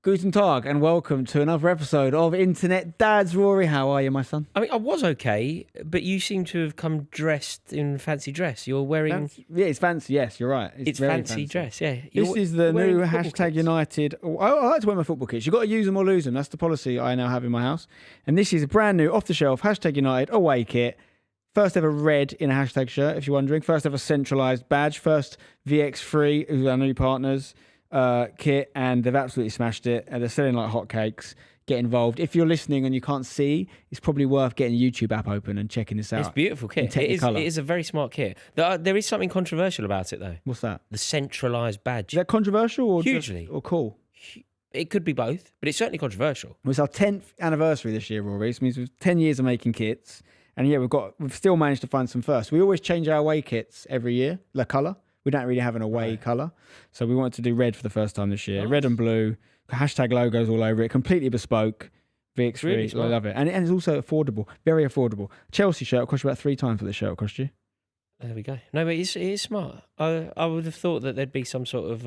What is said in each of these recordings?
Guten Tag and welcome to another episode of Internet Dads. Rory, how are you, my son? I mean, I was okay, but you seem to have come dressed in fancy dress. You're wearing... Fancy. Yeah, it's fancy, yes, you're right. It's very fancy dress, yeah. This is the new hashtag United... I like to wear my football kits. You've got to use them or lose them. That's the policy I now have in my house. And this is a brand new, off-the-shelf United away kit. First ever red in a hashtag shirt, if you're wondering. First ever centralised badge. First VX3, who's our new partners, kit, and they've absolutely smashed it. And they're selling like hotcakes. Get involved. If you're listening and you can't see, it's probably worth getting the YouTube app open and checking this out. It's a beautiful kit. It is a very smart kit. There is something controversial about it, though. What's that? The centralised badge. Is that controversial or hugely or cool? It could be both, but it's certainly controversial. It's our 10th anniversary this year, Rory. It means we've 10 years of making kits. And yeah, we've still managed to find some first. We always change our away kits every year, the colour. We don't really have an away colour. So we wanted to do red for the first time this year. Nice. Red and blue, hashtag logos all over it, completely bespoke. VX3, really I love it. And it's also affordable, very affordable. Chelsea shirt will cost you about 3 times what the shirt will cost you. There we go. No, but it is smart. I would have thought that there'd be some sort of...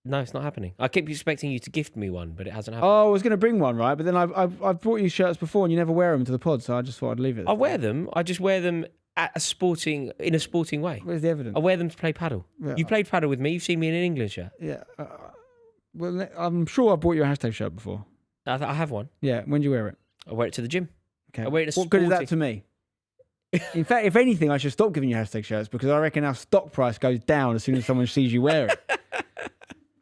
No, it's not happening. I keep expecting you to gift me one, but it hasn't happened. Oh, I was going to bring one, right? But then I've brought you shirts before and you never wear them to the pod, so I just thought I'd leave it. I wear them. I just wear them in a sporting way. Where's the evidence? I wear them to play paddle. Yeah. You played paddle with me. You've seen me in an England shirt. Yeah. Well, I'm sure I bought you a hashtag shirt before. I have one. Yeah. When do you wear it? I wear it to the gym. Okay. I wear it What good is that to me? In fact, if anything, I should stop giving you hashtag shirts because I reckon our stock price goes down as soon as someone sees you wear it.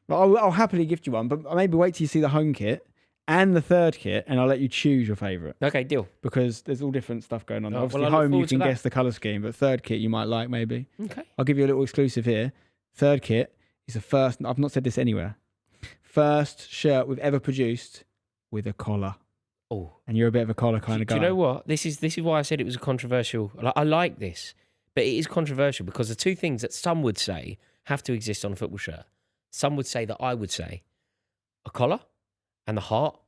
I'll happily gift you one, but maybe wait till you see the home kit and the third kit, and I'll let you choose your favourite. Okay, deal. Because there's all different stuff going on. Obviously, home you can guess the colour scheme, but third kit you might like maybe. Okay. I'll give you a little exclusive here. Third kit is the first. I've not said this anywhere. First shirt we've ever produced with a collar. Oh, and you're a bit of a collar kind of guy. Do you know what? This is why I said it was a controversial. I like this, but it is controversial because the two things that some would say have to exist on a football shirt. Some would say that I would say a collar and the heart,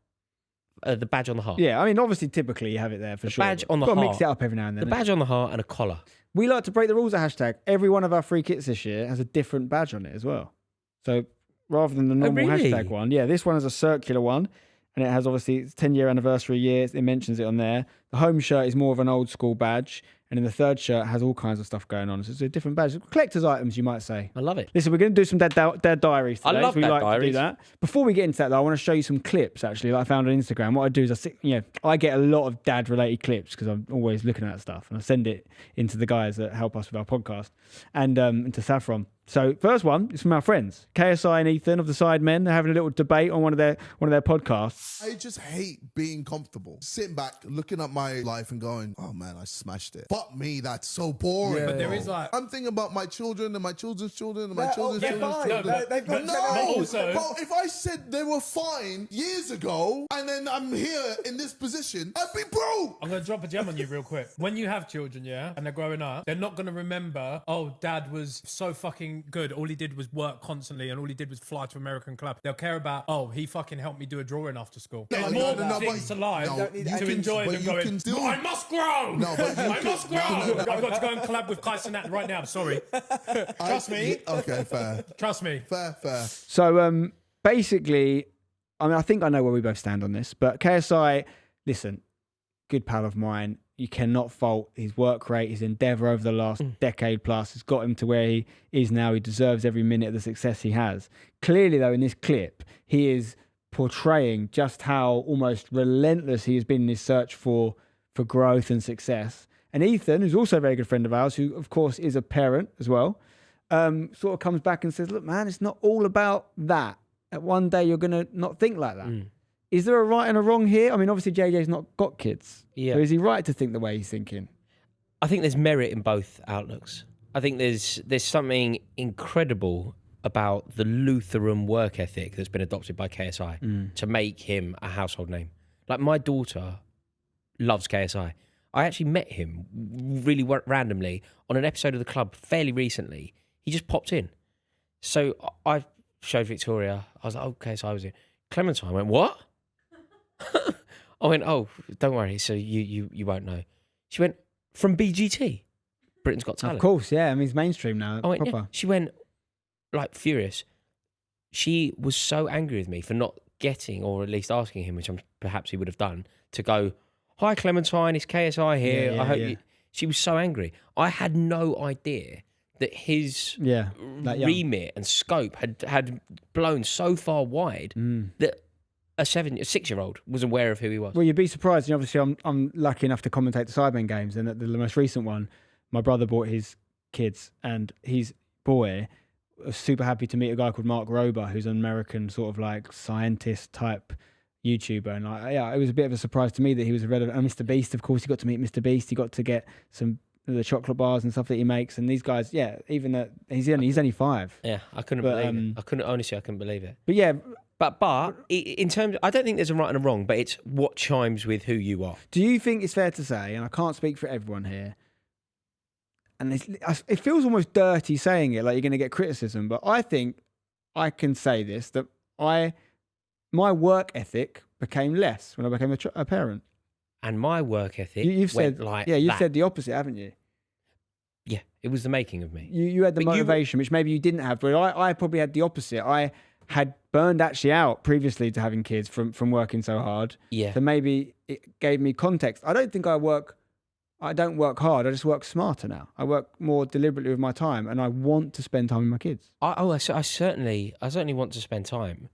the badge on the heart. Yeah, I mean, obviously, typically you have it there for sure. Badge on the heart. Got to mix it up every now and then. The badge on the heart and a collar. We like to break the rules of hashtag. Every one of our free kits this year has a different badge on it as well. So rather than the normal hashtag one, yeah, this one is a circular one. And it has obviously its 10-year anniversary year. It mentions it on there. The home shirt is more of an old school badge. And then the third shirt has all kinds of stuff going on. So it's a different badge. Collector's items, you might say. I love it. Listen, we're going to do some Dad Diaries today. I love Dad Diaries. To do that. Before we get into that, though, I want to show you some clips, actually, that I found on Instagram. What I do is I get a lot of dad-related clips because I'm always looking at that stuff. And I send it into the guys that help us with our podcast and into Saffron. So first one is from our friends, KSI and Ethan of the Sidemen. They're having a little debate on one of their podcasts. I just hate being comfortable. Sitting back, looking at my life and going, oh man, I smashed it. Fuck me, that's so boring. Yeah. But there is like... I'm thinking about my children and my children's children and my children's children's fine. children. No, also... But if I said they were fine years ago and then I'm here in this position, I'd be broke. I'm going to drop a gem on you real quick. When you have children, yeah, and they're growing up, they're not going to remember, oh, dad was so fucking good. All he did was work constantly and all he did was fly to American club. They'll care about, oh, he fucking helped me do a drawing after school. There's more things to life to enjoy than going, I must grow! No, but I must grow! I've got to go and collab with Kai Cenat right now, I'm sorry. Trust me. Okay, fair. Trust me. Fair. So basically, I mean, I think I know where we both stand on this, but KSI, listen, good pal of mine. You cannot fault his work rate, his endeavour over the last decade plus. It's got him to where he is now. He deserves every minute of the success he has. Clearly, though, in this clip, he is portraying just how almost relentless he has been in his search for growth and success. And Ethan, who's also a very good friend of ours, who, of course, is a parent as well, sort of comes back and says, look, man, it's not all about that. At one day, you're going to not think like that. Is there a right and a wrong here? I mean, obviously, JJ's not got kids. Yeah. So is he right to think the way he's thinking? I think there's merit in both outlooks. I think there's something incredible about the Lutheran work ethic that's been adopted by KSI to make him a household name. Like, my daughter loves KSI. I actually met him really randomly on an episode of The Club fairly recently. He just popped in. So I showed Victoria. I was like, oh, KSI was here. Clementine went, what? I went, oh, don't worry. So you won't know. She went, from BGT, Britain's Got Talent. Of course, yeah. I mean, it's mainstream now. I went, proper. yeah. She went, like, furious. she was so angry with me for not getting, or at least asking him, which perhaps he would have done, to go, "Hi Clementine, it's KSI here. I hope you." She was so angry. I had no idea that his remit and scope had blown so far wide that a 6-year-old was aware of who he was. Well, you'd be surprised. And obviously, I'm lucky enough to commentate the Sidemen games, and at the most recent one, my brother brought his kids, and his boy was super happy to meet a guy called Mark Rober, who's an American sort of like scientist type YouTuber, and it was a bit of a surprise to me that he was a relevant. And Mr. Beast, of course, he got to meet Mr. Beast. He got to get some of the chocolate bars and stuff that he makes. And these guys, even that he's only 5. Yeah, I couldn't believe it. I couldn't believe it. But yeah, but in terms, I don't think there's a right and a wrong, but it's what chimes with who you are. Do you think it's fair to say, and I can't speak for everyone here, and it feels almost dirty saying it, like you're going to get criticism, but I think I can say this, that my work ethic became less when I became a parent. And my work ethic you've went said, like you've that. said the opposite, haven't you? Yeah, it was the making of me. You had the motivation, which maybe you didn't have, but I probably had the opposite. I had burned actually out previously to having kids from working so hard. Yeah. So maybe it gave me context. I don't think I don't work hard. I just work smarter now. I work more deliberately with my time, and I want to spend time with my kids. I certainly want to spend time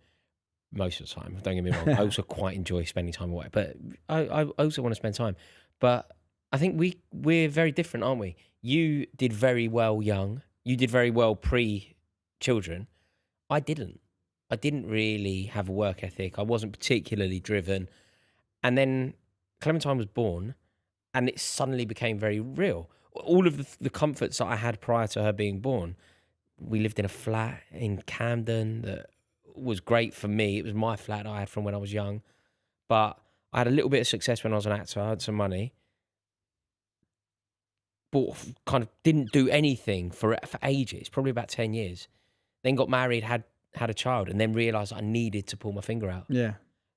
most of the time. Don't get me wrong. I also quite enjoy spending time away, but I also want to spend time. But I think we're very different, aren't we? You did very well young. You did very well pre-children. I didn't. I didn't really have a work ethic. I wasn't particularly driven. And then Clementine was born, and it suddenly became very real. All of the comforts that I had prior to her being born, we lived in a flat in Camden that was great for me. It was my flat I had from when I was young. But I had a little bit of success when I was an actor. I had some money. But kind of didn't do anything for ages, probably about 10 years. Then got married, had a child, and then realised I needed to pull my finger out. Yeah.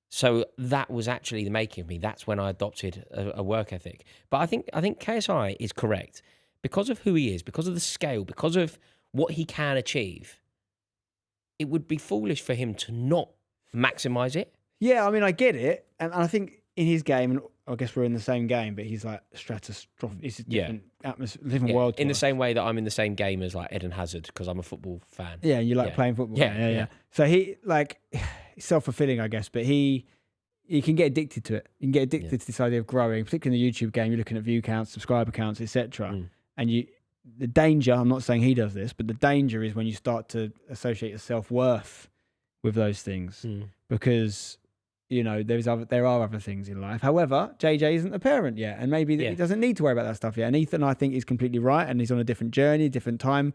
So that was actually the making of me. That's when I adopted a work ethic. But I think KSI is correct. Because of who he is, because of the scale, because of what he can achieve, it would be foolish for him to not maximise it. Yeah, I mean, I get it. And I think in his game, and I guess we're in the same game, but he's like stratospheric. It's a different atmosphere, different world. In the same way that I'm in the same game as like Eden Hazard, because I'm a football fan. Yeah, and you like playing football. Yeah. So he, like, self-fulfilling, I guess, but he can get addicted to it. You can get addicted to this idea of growing, particularly in the YouTube game. You're looking at view counts, subscriber counts, etc. And the danger, I'm not saying he does this, but the danger is when you start to associate your self-worth with those things, because there are other things in life. However, JJ isn't a parent yet, and maybe he doesn't need to worry about that stuff yet. And Ethan, I think, is completely right, and he's on a different journey, different time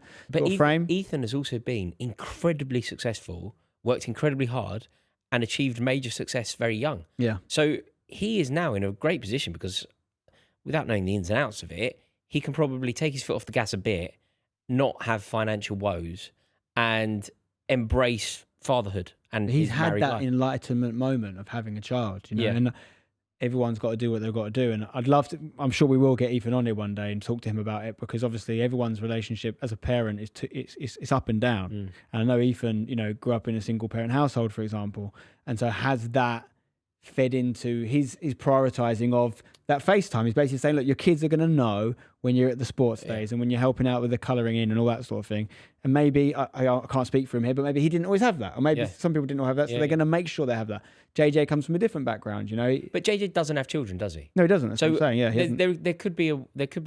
frame. Ethan has also been incredibly successful, worked incredibly hard, and achieved major success very young. Yeah. So he is now in a great position because, without knowing the ins and outs of it, he can probably take his foot off the gas a bit, not have financial woes, and embrace fatherhood. And he's had that life. Enlightenment moment of having a child, and everyone's got to do what they've got to do. And I'd love to, I'm sure we will get Ethan on here one day and talk to him about it, because obviously everyone's relationship as a parent is it's up and down. And I know Ethan, grew up in a single parent household, for example, and so has that fed into his prioritizing of that FaceTime. He's basically saying, look, your kids are going to know when you're at the sports days and when you're helping out with the colouring in and all that sort of thing. And maybe, I can't speak for him here, but maybe he didn't always have that. Or maybe some people didn't have that, so they're going to make sure they have that. JJ comes from a different background, But JJ doesn't have children, does he? No, he doesn't. That's what I'm saying. Yeah, there could be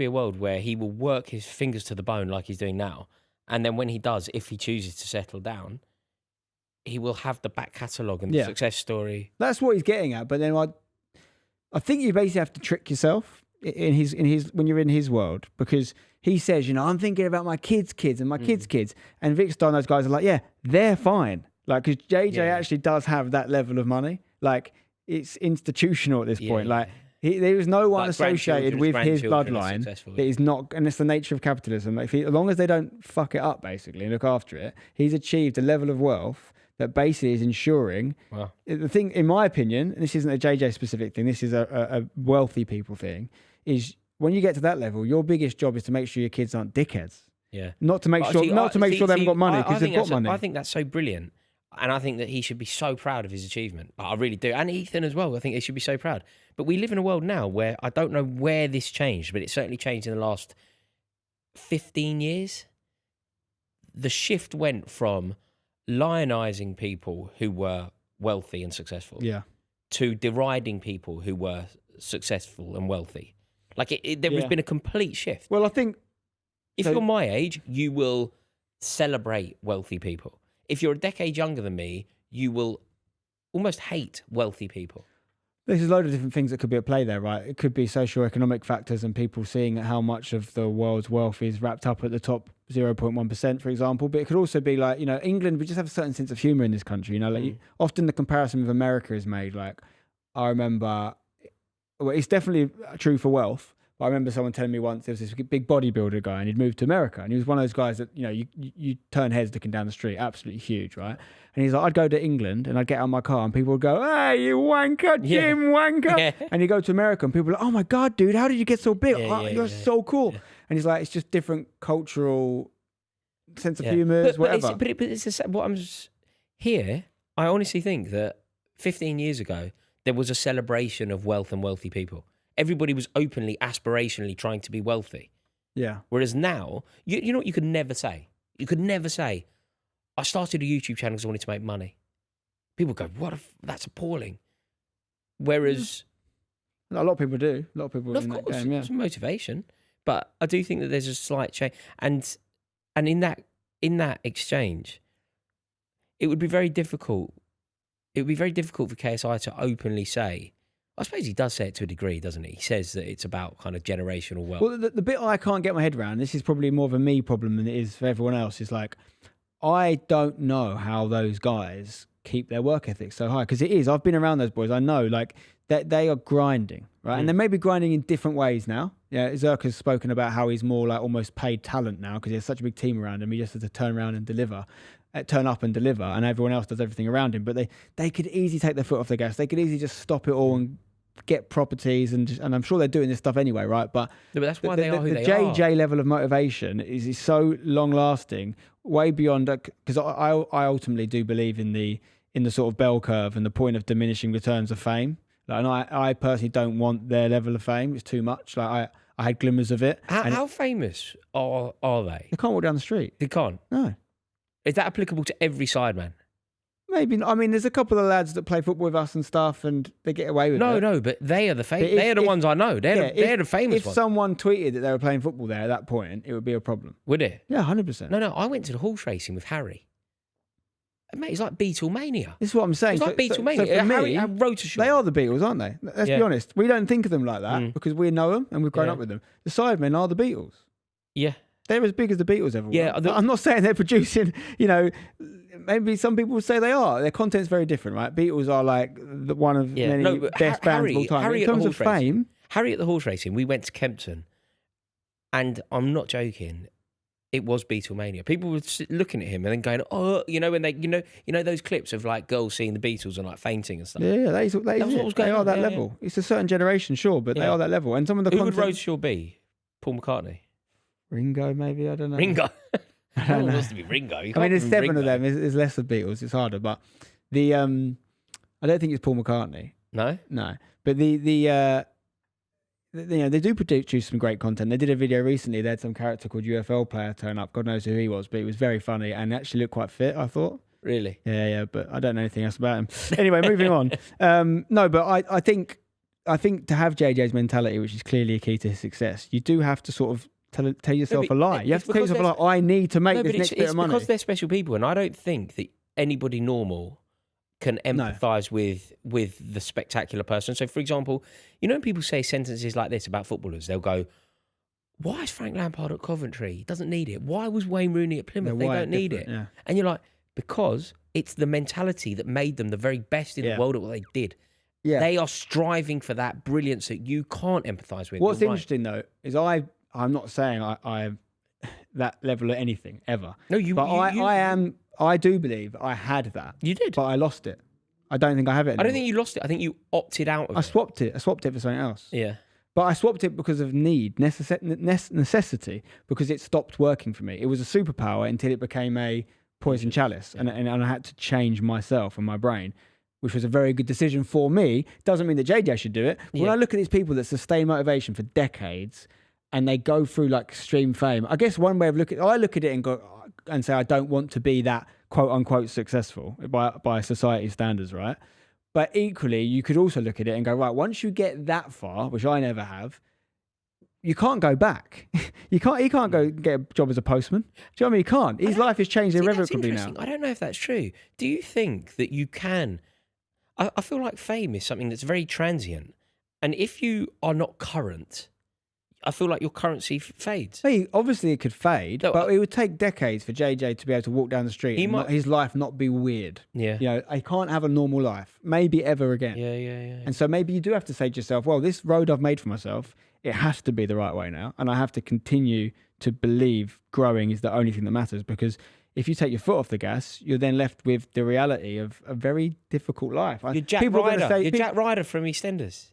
a world where he will work his fingers to the bone like he's doing now. And then when he does, if he chooses to settle down, he will have the back catalogue and the success story. That's what he's getting at. But then I think you basically have to trick yourself in his when you're in his world, because he says, I'm thinking about my kids' and my kids' kids. And Vic Star and those guys are like, yeah, they're fine. Like, because JJ actually does have that level of money. Like, it's institutional at this point. Like, there is no one associated with his bloodline that is not, and it's the nature of capitalism. Like, as long as they don't fuck it up, basically, and look after it, he's achieved a level of wealth that basically is ensuring. The thing, in my opinion, and this isn't a JJ specific thing, this is a wealthy people thing, is when you get to that level, your biggest job is to make sure your kids aren't dickheads. Yeah. Not to make sure they haven't got money, because they've got money. I think that's so brilliant. And I think that he should be so proud of his achievement. I really do. And Ethan as well. I think they should be so proud. But we live in a world now where I don't know where this changed, but it certainly changed in the last 15 years. The shift went from lionising people who were wealthy and successful to deriding people who were successful and wealthy. Like, there has been a complete shift. Well, I think... If you're my age, you will celebrate wealthy people. If you're a decade younger than me, you will almost hate wealthy people. There's a load of different things that could be at play there, right? It could be socio-economic factors and people seeing how much of the world's wealth is wrapped up at the top 0.1%, for example. But it could also be like, England, we just have a certain sense of humour in this country. Often the comparison with America is made. Like, I remember, well, it's definitely true for wealth. I remember someone telling me once there was this big bodybuilder guy and he'd moved to America and he was one of those guys that, you turn heads looking down the street, absolutely huge, right? And he's like, I'd go to England and I'd get out of my car and people would go, hey, you wanker, Jim, wanker. Yeah. And you go to America and people are like, oh my God, dude, how did you get so big? You're so cool. Yeah. And he's like, it's just different cultural sense of humour, whatever. But it's what I'm here, I honestly think that 15 years ago, there was a celebration of wealth and wealthy people. Everybody was openly, aspirationally trying to be wealthy. Yeah. Whereas now, you know what you could never say? You could never say, I started a YouTube channel because I wanted to make money. People go, that's appalling. Whereas... A lot of people do. A lot of people in that game, it's motivation. But I do think that there's a slight change. And in that exchange, it would be very difficult. It would be very difficult for KSI to openly say... I suppose he does say it to a degree, doesn't he? He says that it's about kind of generational wealth. Well, the bit I can't get my head around, this is probably more of a me problem than it is for everyone else, is like, I don't know how those guys keep their work ethic so high. Because it is, I've been around those boys. I know, like, that they are grinding, right? And they may be grinding in different ways now. Yeah, Zerka's spoken about how he's more like almost paid talent now because he has such a big team around him. He just has to turn up and deliver, and everyone else does everything around him. But they could easily take their foot off the gas. They could easily just stop it all and get properties, and I'm sure they're doing this stuff anyway, right? But that's why they are who they are. The JJ level of motivation is so long lasting, way beyond, because I ultimately do believe in the sort of bell curve and the point of diminishing returns of fame. Like, and I personally don't want their level of fame. It's too much. Like I had glimmers of it. How famous are they? They can't walk down the street. They can't? No. Is that applicable to every Sideman? Maybe not. I mean, there's a couple of lads that play football with us and stuff, and they get away with it. No, but they are the they are the ones I know. They're the famous ones. If someone tweeted that they were playing football there at that point, it would be a problem. Would it? Yeah, 100%. No, I went to the horse racing with Harry. Mate, it's like Beatlemania. This is what I'm saying. It's like Beatlemania. So for me, Harry wrote a show. They are the Beatles, aren't they? Let's be honest. We don't think of them like that because we know them and we've grown up with them. The Sidemen are the Beatles. Yeah. They're as big as the Beatles ever were. Yeah, I'm not saying they're producing, maybe some people would say they are. Their content's very different, right? Beatles are like one of many best bands of all time. Harry in terms of fame... Harry at the horse racing, we went to Kempton, and I'm not joking, it was Beatlemania. People were looking at him and then going, oh, when they, those clips of like girls seeing the Beatles and like fainting and stuff. Yeah, that is what was going on. They are that level. Yeah. It's a certain generation, sure, but they are that level. And some of the Who would Roadshaw be? Paul McCartney? Ringo, maybe, I don't know. Ringo. I don't know. Wants to be Ringo. I mean, there's 7 of them. There's less of Beatles. It's harder, but I don't think it's Paul McCartney. No, but they do produce some great content. They did a video recently. They had some character called UFL player turn up. God knows who he was, but he was very funny and actually looked quite fit, I thought. Really? Yeah. But I don't know anything else about him. Anyway, moving on. No, but I think to have JJ's mentality, which is clearly a key to his success, you do have to sort of tell yourself a lie. You have to tell yourself a lie. I need to make this next bit of money. Because they're special people, and I don't think that anybody normal can empathise with the spectacular person. So, for example, when people say sentences like this about footballers, they'll go, why is Frank Lampard at Coventry? He doesn't need it. Why was Wayne Rooney at Plymouth? They don't need it. Yeah. And you're like, because it's the mentality that made them the very best in the world at what they did. Yeah. They are striving for that brilliance that you can't empathise with. What's interesting, though, is I'm not saying I'm that level of anything, ever. No, I do believe I had that. You did? But I lost it. I don't think I have it anymore. I don't think you lost it. I think you opted out of it. I swapped it for something else. Yeah. But I swapped it because of necessity, because it stopped working for me. It was a superpower until it became a poison chalice, and I had to change myself and my brain, which was a very good decision for me. Doesn't mean that JJ should do it. When I look at these people that sustain motivation for decades and they go through like extreme fame, I guess one way of I look at it and say I don't want to be that quote unquote successful by society standards, right? But equally, you could also look at it and go, right, once you get that far, which I never have, you can't go back. He can't go get a job as a postman. Do you know what I mean? He can't. His life has changed irrevocably now. I don't know if that's true. Do you think that you can? I feel like fame is something that's very transient. And if you are not current, I feel like your currency fades. Hey, obviously it could fade, but it would take decades for JJ to be able to walk down the street and his life not be weird. Yeah. You know, he can't have a normal life, maybe ever again. Yeah. And so maybe you do have to say to yourself, well, this road I've made for myself, it has to be the right way now. And I have to continue to believe growing is the only thing that matters, because if you take your foot off the gas, you're then left with the reality of a very difficult life. You're Jack Ryder. You're Jack Ryder from EastEnders.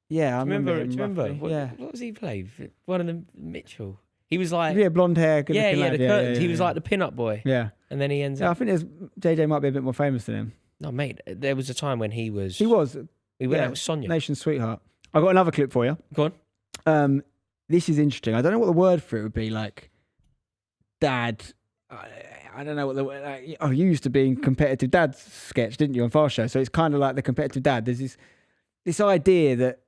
Yeah, I remember. What was he played? One of them, Mitchell. He was like... Yeah, blonde hair, good looking lad. The curtains. He was like the pin-up boy. Yeah. And then he ends up... Yeah, I think JJ might be a bit more famous than him. No, mate, there was a time when he was... He was. He went out with Sonia. Nation's sweetheart. I've got another clip for you. Go on. This is interesting. I don't know what the word for it would be, like dad... I don't know what the... you used to be in Competitive Dad sketch, didn't you, on Fast Show? So it's kind of like the Competitive Dad. There's this idea that,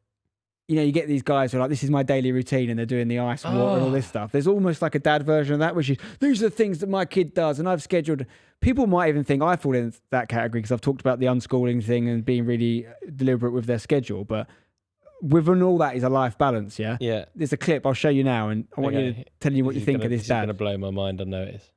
you know, you get these guys who are like, this is my daily routine, and they're doing the ice water and all this stuff. There's almost like a dad version of that, which is, these are the things that my kid does, and I've scheduled... People might even think I fall in that category because I've talked about the unschooling thing and being really deliberate with their schedule, but within all that is a life balance, yeah? Yeah. There's a clip I'll show you now, and I want you to tell you what you think of this dad. This is going to blow my mind, I know it is.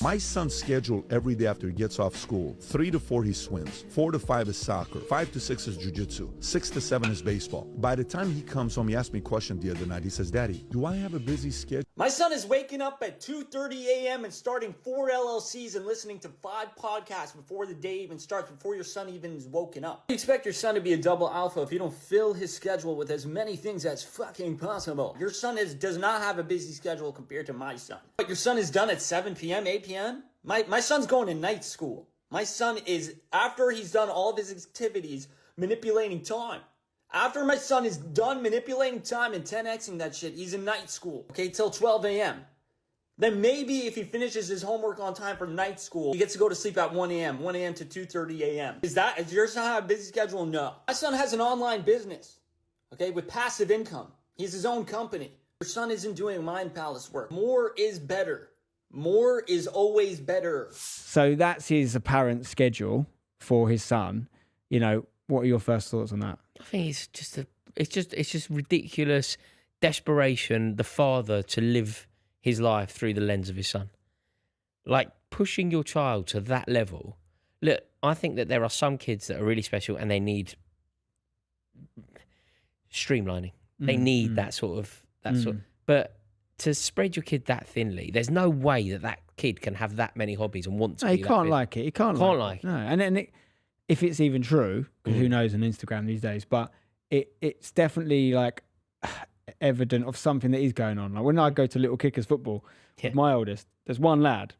My son's schedule every day after he gets off school: 3 to 4 he swims, 4 to 5 is soccer, 5 to 6 is jiu-jitsu, 6 to 7 is baseball. By the time he comes home, he asked me a question the other night. He says, "Daddy, do I have a busy schedule?" My son is waking up at 2:30 a.m. and starting 4 LLCs and listening to 5 podcasts before the day even starts, before your son even is woken up. You expect your son to be a double alpha if you don't fill his schedule with as many things as fucking possible. Your son does not have a busy schedule compared to my son. But your son is done at 7 p.m., 8 p.m.? My son's going to night school. My son is, after he's done all of his activities, manipulating time. After my son is done manipulating time and 10xing that shit, he's in night school, okay, till 12 a.m. Then maybe if he finishes his homework on time for night school, he gets to go to sleep at 1 a.m., 1 a.m. to 2:30 a.m. Is your son have a busy schedule? No. My son has an online business, okay, with passive income. He has his own company. Your son isn't doing Mind Palace work. More is better. More is always better. So that's his apparent schedule for his son. You know, what are your first thoughts on that? I think it's just ridiculous desperation, the father to live his life through the lens of his son. Like pushing your child to that level. Look, I think that there are some kids that are really special and they need streamlining. They need that sort of but to spread your kid that thinly, there's no way that kid can have that many hobbies and want to. No, he can't like it. He can't like it. No, and then if it's even true, because who knows on Instagram these days, but it's definitely like evident of something that is going on. Like when I go to Little Kickers football with my oldest, there's one lad.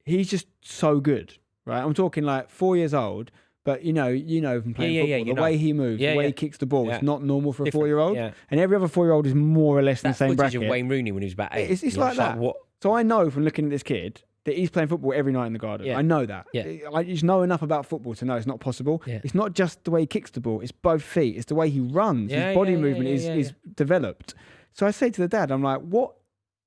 He's just so good, right? I'm talking like 4 years old. But you know from playing football, the way he moves, the way he kicks the ball, it's not normal for a 4-year-old. Yeah. And every other 4-year-old is more or less in the same bracket. Of Wayne Rooney when he was about 8. It's like that. What? So I know from looking at this kid that he's playing football every night in the garden. Yeah. I know that. Yeah. I just know enough about football to know it's not possible. Yeah. It's not just the way he kicks the ball, it's both feet. It's the way he runs. His body movement is developed. So I say to the dad, I'm like, what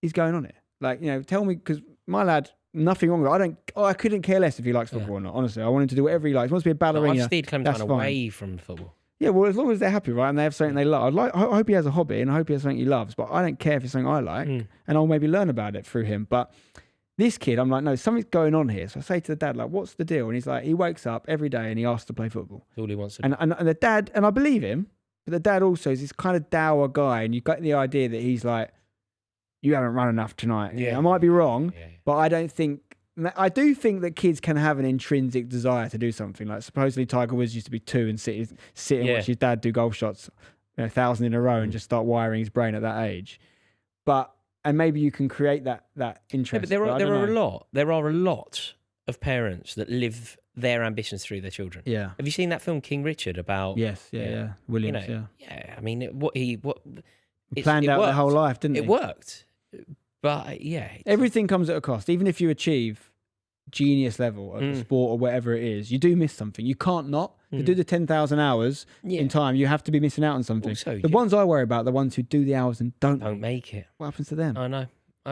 is going on here? Like, you know, tell me, because my lad... Nothing wrong with it. I couldn't care less if he likes football or not, honestly. I want him to do whatever he likes. He wants to be a ballerina. I steered Clementine away from football. Yeah, well, as long as they're happy, right, and they have something they love. I hope he has a hobby, and I hope he has something he loves, but I don't care if it's something I like, and I'll maybe learn about it through him. But this kid, I'm like, no, something's going on here. So I say to the dad, like, what's the deal? And he's like, he wakes up every day and he asks to play football. That's all he wants to do. And the dad, and I believe him, but the dad also is this kind of dour guy, and you got the idea that he's like, you haven't run enough tonight. Yeah. I might be wrong, but I do think that kids can have an intrinsic desire to do something. Like supposedly Tiger Woods used to be 2 and sit and watch his dad do golf shots, 1,000 in a row, and just start wiring his brain at that age. But and maybe you can create that interest. Yeah, but there are a lot of parents that live their ambitions through their children. Yeah. Have you seen that film King Richard about? Yes. Yeah. Williams. Yeah. I mean, He planned out their whole life, didn't he? It worked, but yeah, everything comes at a cost. Even if you achieve genius level at the sport or whatever it is, you do miss something. You can't not. To do the 10,000 hours in time, you have to be missing out on something. Also, the ones I worry about, the ones who do the hours and don't make it. What happens to them? I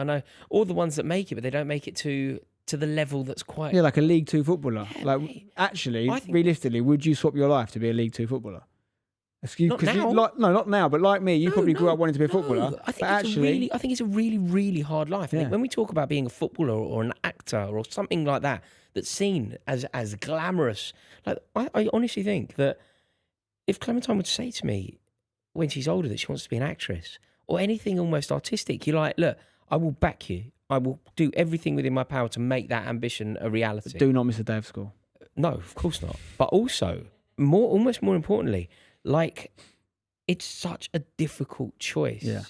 know. Or the ones that make it, but they don't make it to the level that's quite... Yeah, like a League Two footballer. Yeah, like, mate. actually, realistically, would you swap your life to be a League Two footballer? Not now. Not now, but like me, you probably grew up wanting to be a footballer. I think it's a really, really hard life. I think when we talk about being a footballer or an actor or something like that, that's seen as glamorous, like I honestly think that if Clementine would say to me when she's older that she wants to be an actress or anything almost artistic, you're like, look, I will back you. I will do everything within my power to make that ambition a reality. But do not miss a day of school. No, of course not. But also, almost more importantly, like, it's such a difficult choice. Yeah.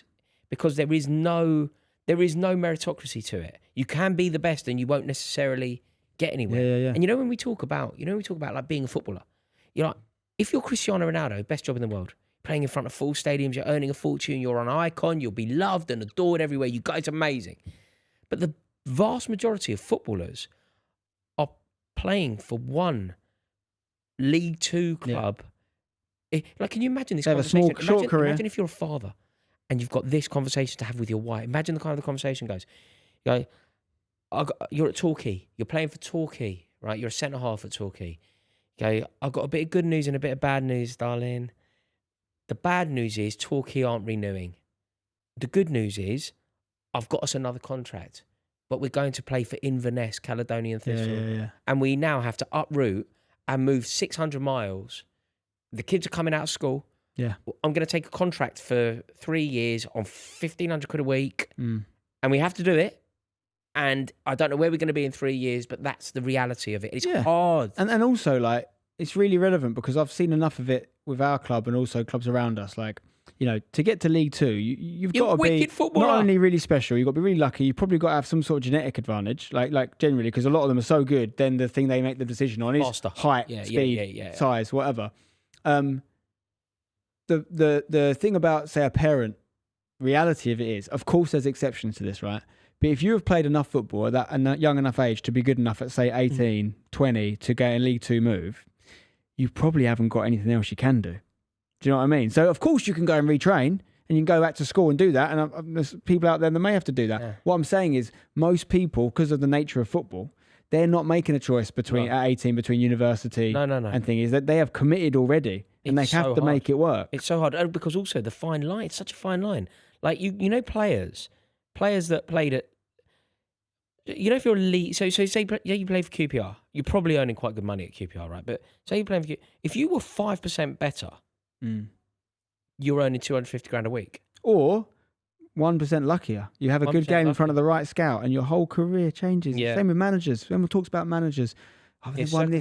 Because there is no meritocracy to it. You can be the best and you won't necessarily get anywhere. Yeah. And when we talk about like being a footballer, you're like, if you're Cristiano Ronaldo, best job in the world, playing in front of full stadiums, you're earning a fortune, you're an icon, you'll be loved and adored everywhere you go, it's amazing. But the vast majority of footballers are playing for one League Two club. Like, can you imagine this conversation? Have a short career. Imagine if you're a father and you've got this conversation to have with your wife. Imagine the kind of the conversation goes. You go, you're at Torquay. You're playing for Torquay, right? You're a centre-half at Torquay. You go, I've got a bit of good news and a bit of bad news, darling. The bad news is Torquay aren't renewing. The good news is I've got us another contract, but we're going to play for Inverness, Caledonian Thistle. Yeah. And we now have to uproot and move 600 miles. The kids are coming out of school. Yeah. I'm going to take a contract for 3 years on 1,500 quid a week. And we have to do it. And I don't know where we're going to be in 3 years, but that's the reality of it. It's hard. And also, like, it's really relevant because I've seen enough of it with our club and also clubs around us. Like, to get to League Two, you've got to be not only really special, you've got to be really lucky. You've probably got to have some sort of genetic advantage, like generally, because a lot of them are so good. Then the thing they make the decision on is faster. Height, speed, size, whatever. The thing about, say, a parent, reality of it is, of course, there's exceptions to this, right? But if you have played enough football at that young enough age to be good enough at, say, 18, 20 to get a League Two move, you probably haven't got anything else you can do. Do you know what I mean? So, of course, you can go and retrain and you can go back to school and do that. And there's people out there that may have to do that. Yeah. What I'm saying is most people, because of the nature of football, they're not making a choice at 18 between university and thing is that they have committed already and they have to make it work. It's so hard because also the fine line, it's such a fine line. Like, players that played at, if you're elite, so say you play for QPR, you're probably earning quite good money at QPR, right? But say you're playing for QPR, if you were 5% better, you're earning 250 grand a week. Or 1% luckier. You have a good game in front of the right scout and your whole career changes. Yeah. Same with managers. Everyone talks about managers. Oh, they've won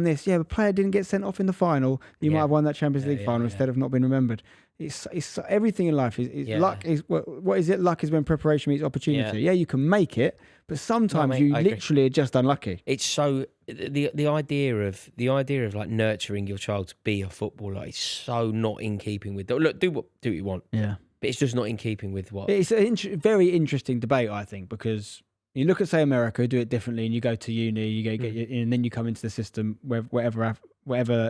this. Yeah, but player didn't get sent off in the final. You might have won that Champions League final instead of not being remembered. It's everything in life is luck. Is what is it? Luck is when preparation meets opportunity. Yeah, you can make it, but sometimes you literally are just unlucky. It's so the idea of like nurturing your child to be a footballer is so not in keeping with. Look, do what you want. Yeah, but it's just not in keeping with what. It's a very interesting debate, I think, because you look at, say, America, do it differently, and you go to uni, you go get and then you come into the system, whatever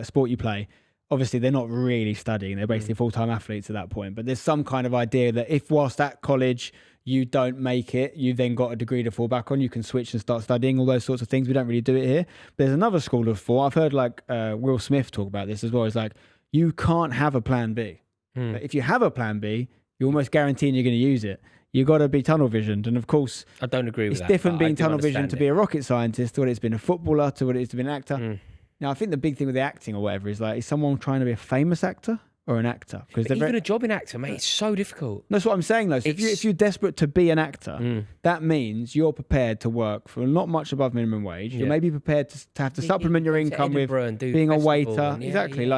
sport you play. Obviously, they're not really studying; they're basically full-time athletes at that point. But there's some kind of idea that if whilst at college you don't make it, you've then got a degree to fall back on. You can switch and start studying, all those sorts of things. We don't really do it here. But there's another school of thought. I've heard like Will Smith talk about this as well. It's like you can't have a plan B. But if you have a plan B, you're almost guaranteeing you're going to use it. You've got to be tunnel visioned. And of course, I don't agree with that. It's different being tunnel visioned to be a rocket scientist to what it's been a footballer to what it is to be an actor. Now, I think the big thing with the acting or whatever is like, is someone trying to be a famous actor or an actor? Because even a job in actor, mate, it's so difficult. That's what I'm saying, though. So if you're desperate to be an actor, that means you're prepared to work for not much above minimum wage. You're maybe prepared to have to supplement your income with being a waiter. Exactly.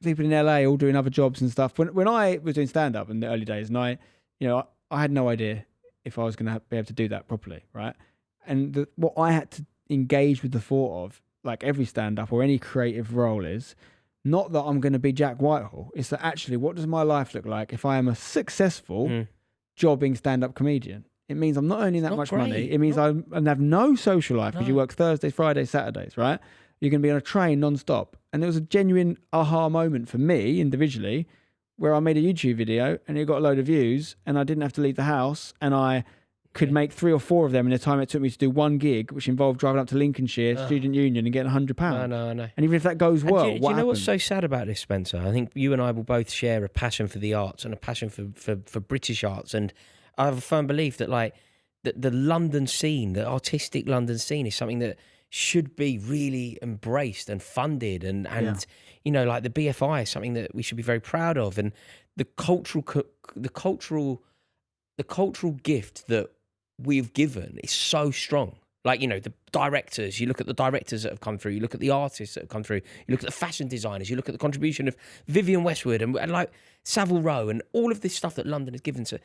People in LA all doing other jobs and stuff. When I was doing stand-up in the early days, and I had no idea if I was going to be able to do that properly, right? And what I had to engage with the thought of, like every stand-up or any creative role, is not that I'm going to be Jack Whitehall. It's that actually, what does my life look like if I am a successful jobbing stand-up comedian? It means I'm not earning that much money. It means I have no social life because you work Thursdays, Fridays, Saturdays, right? You're going to be on a train non-stop. And there was a genuine aha moment for me individually where I made a YouTube video and it got a load of views and I didn't have to leave the house and I could make 3 or 4 of them in the time it took me to do one gig, which involved driving up to Lincolnshire Student Union and getting £100. I know. And even if that goes well, do you know what's so sad about this, Spencer? I think you and I will both share a passion for the arts and a passion for British arts. And I have a firm belief that like the London scene, the artistic London scene, is something that should be really embraced and funded. And like the BFI is something that we should be very proud of. And the cultural gift that we've given is so strong. Like, the directors, you look at the directors that have come through, you look at the artists that have come through, you look at the fashion designers, you look at the contribution of Vivienne Westwood and like Savile Row and all of this stuff that London has given to,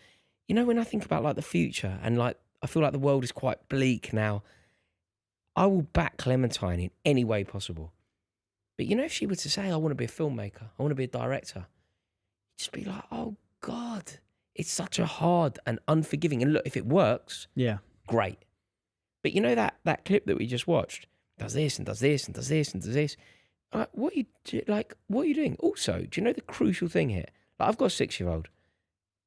when I think about like the future and like, I feel like the world is quite bleak now, I will back Clementine in any way possible. But if she were to say, I want to be a filmmaker, I want to be a director, you'd just be like, oh God, it's such a hard and unforgiving. And look, if it works, great. But that clip that we just watched does this and does this and does this and does this. What are you doing? Also, do you know the crucial thing here? Like, I've got a 6-year-old.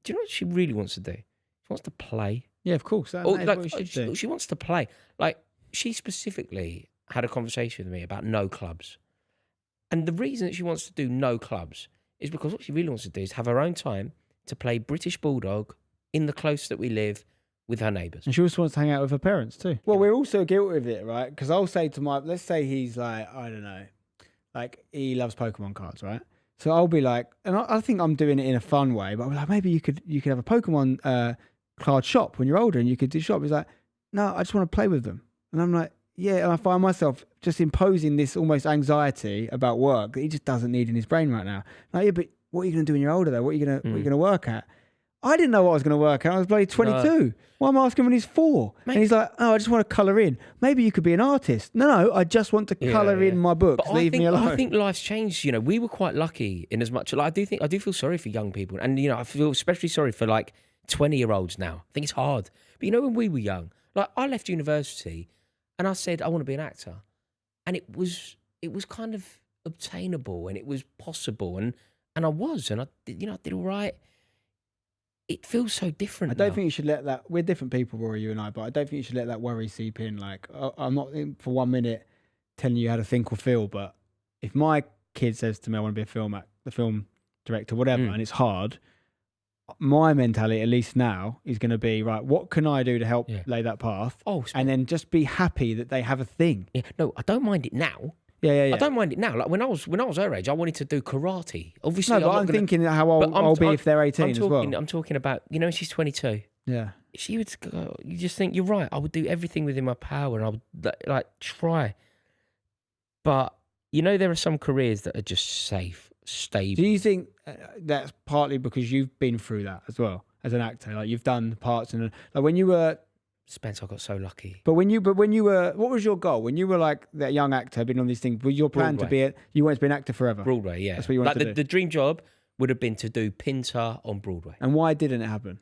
Do you know what she really wants to do? She wants to play. Yeah, of course. That is what she should do. She wants to play. Like, she specifically had a conversation with me about no clubs. And the reason that she wants to do no clubs is because what she really wants to do is have her own time to play British Bulldog in the close that we live with her neighbours. And she also wants to hang out with her parents too. Well, we're also guilty of it, right? Because I'll say to let's say he's like, I don't know, like he loves Pokemon cards, right? So I'll be like, and I think I'm doing it in a fun way, but I'm like, maybe you could have a Pokemon card shop when you're older and you could do shop. He's like, no, I just want to play with them. And I'm like, yeah, and I find myself just imposing this almost anxiety about work that he just doesn't need in his brain right now. Like, yeah, but what are you going to do when you're older, though? What are you going to work at? I didn't know what I was going to work at. I was bloody 22. No. Why am I asking when he's 4? Mate. And he's like, oh, I just want to colour in. Maybe you could be an artist. No, I just want to colour in my books. But Leave me alone. I think life's changed. We were quite lucky in as much. Like, I do feel sorry for young people. And, I feel especially sorry for, like, 20-year-olds now. I think it's hard. But, when we were young, like, I left university and I said, I want to be an actor. And it was kind of obtainable and it was possible. And I was, and I did all right. It feels so different. I don't think you should let that. We're different people, Rory, you and I, but I don't think you should let that worry seep in. Like, I'm not for 1 minute telling you how to think or feel, but if my kid says to me, I want to be the film director, whatever, and it's hard, my mentality, at least now, is going to be, right, what can I do to help lay that path? And then just be happy that they have a thing. Yeah. No, I don't mind it now. Yeah. I don't mind it now. Like when I was her age, I wanted to do karate. Obviously, no, but I'm thinking how I'll be if they're 18 as well. I'm talking about, she's 22. Yeah. She would go, you just think, you're right, I would do everything within my power and I would like try. But, there are some careers that are just safe, stable. Do you think that's partly because you've been through that as well as an actor? Like you've done parts and like when you were... Spence, I got so lucky. But when you were, what was your goal? When you were like that young actor, been on these things, was your plan Broadway. You wanted to be an actor forever? Broadway, yeah. That's what you wanted to do. The dream job would have been to do Pinter on Broadway. And why didn't it happen?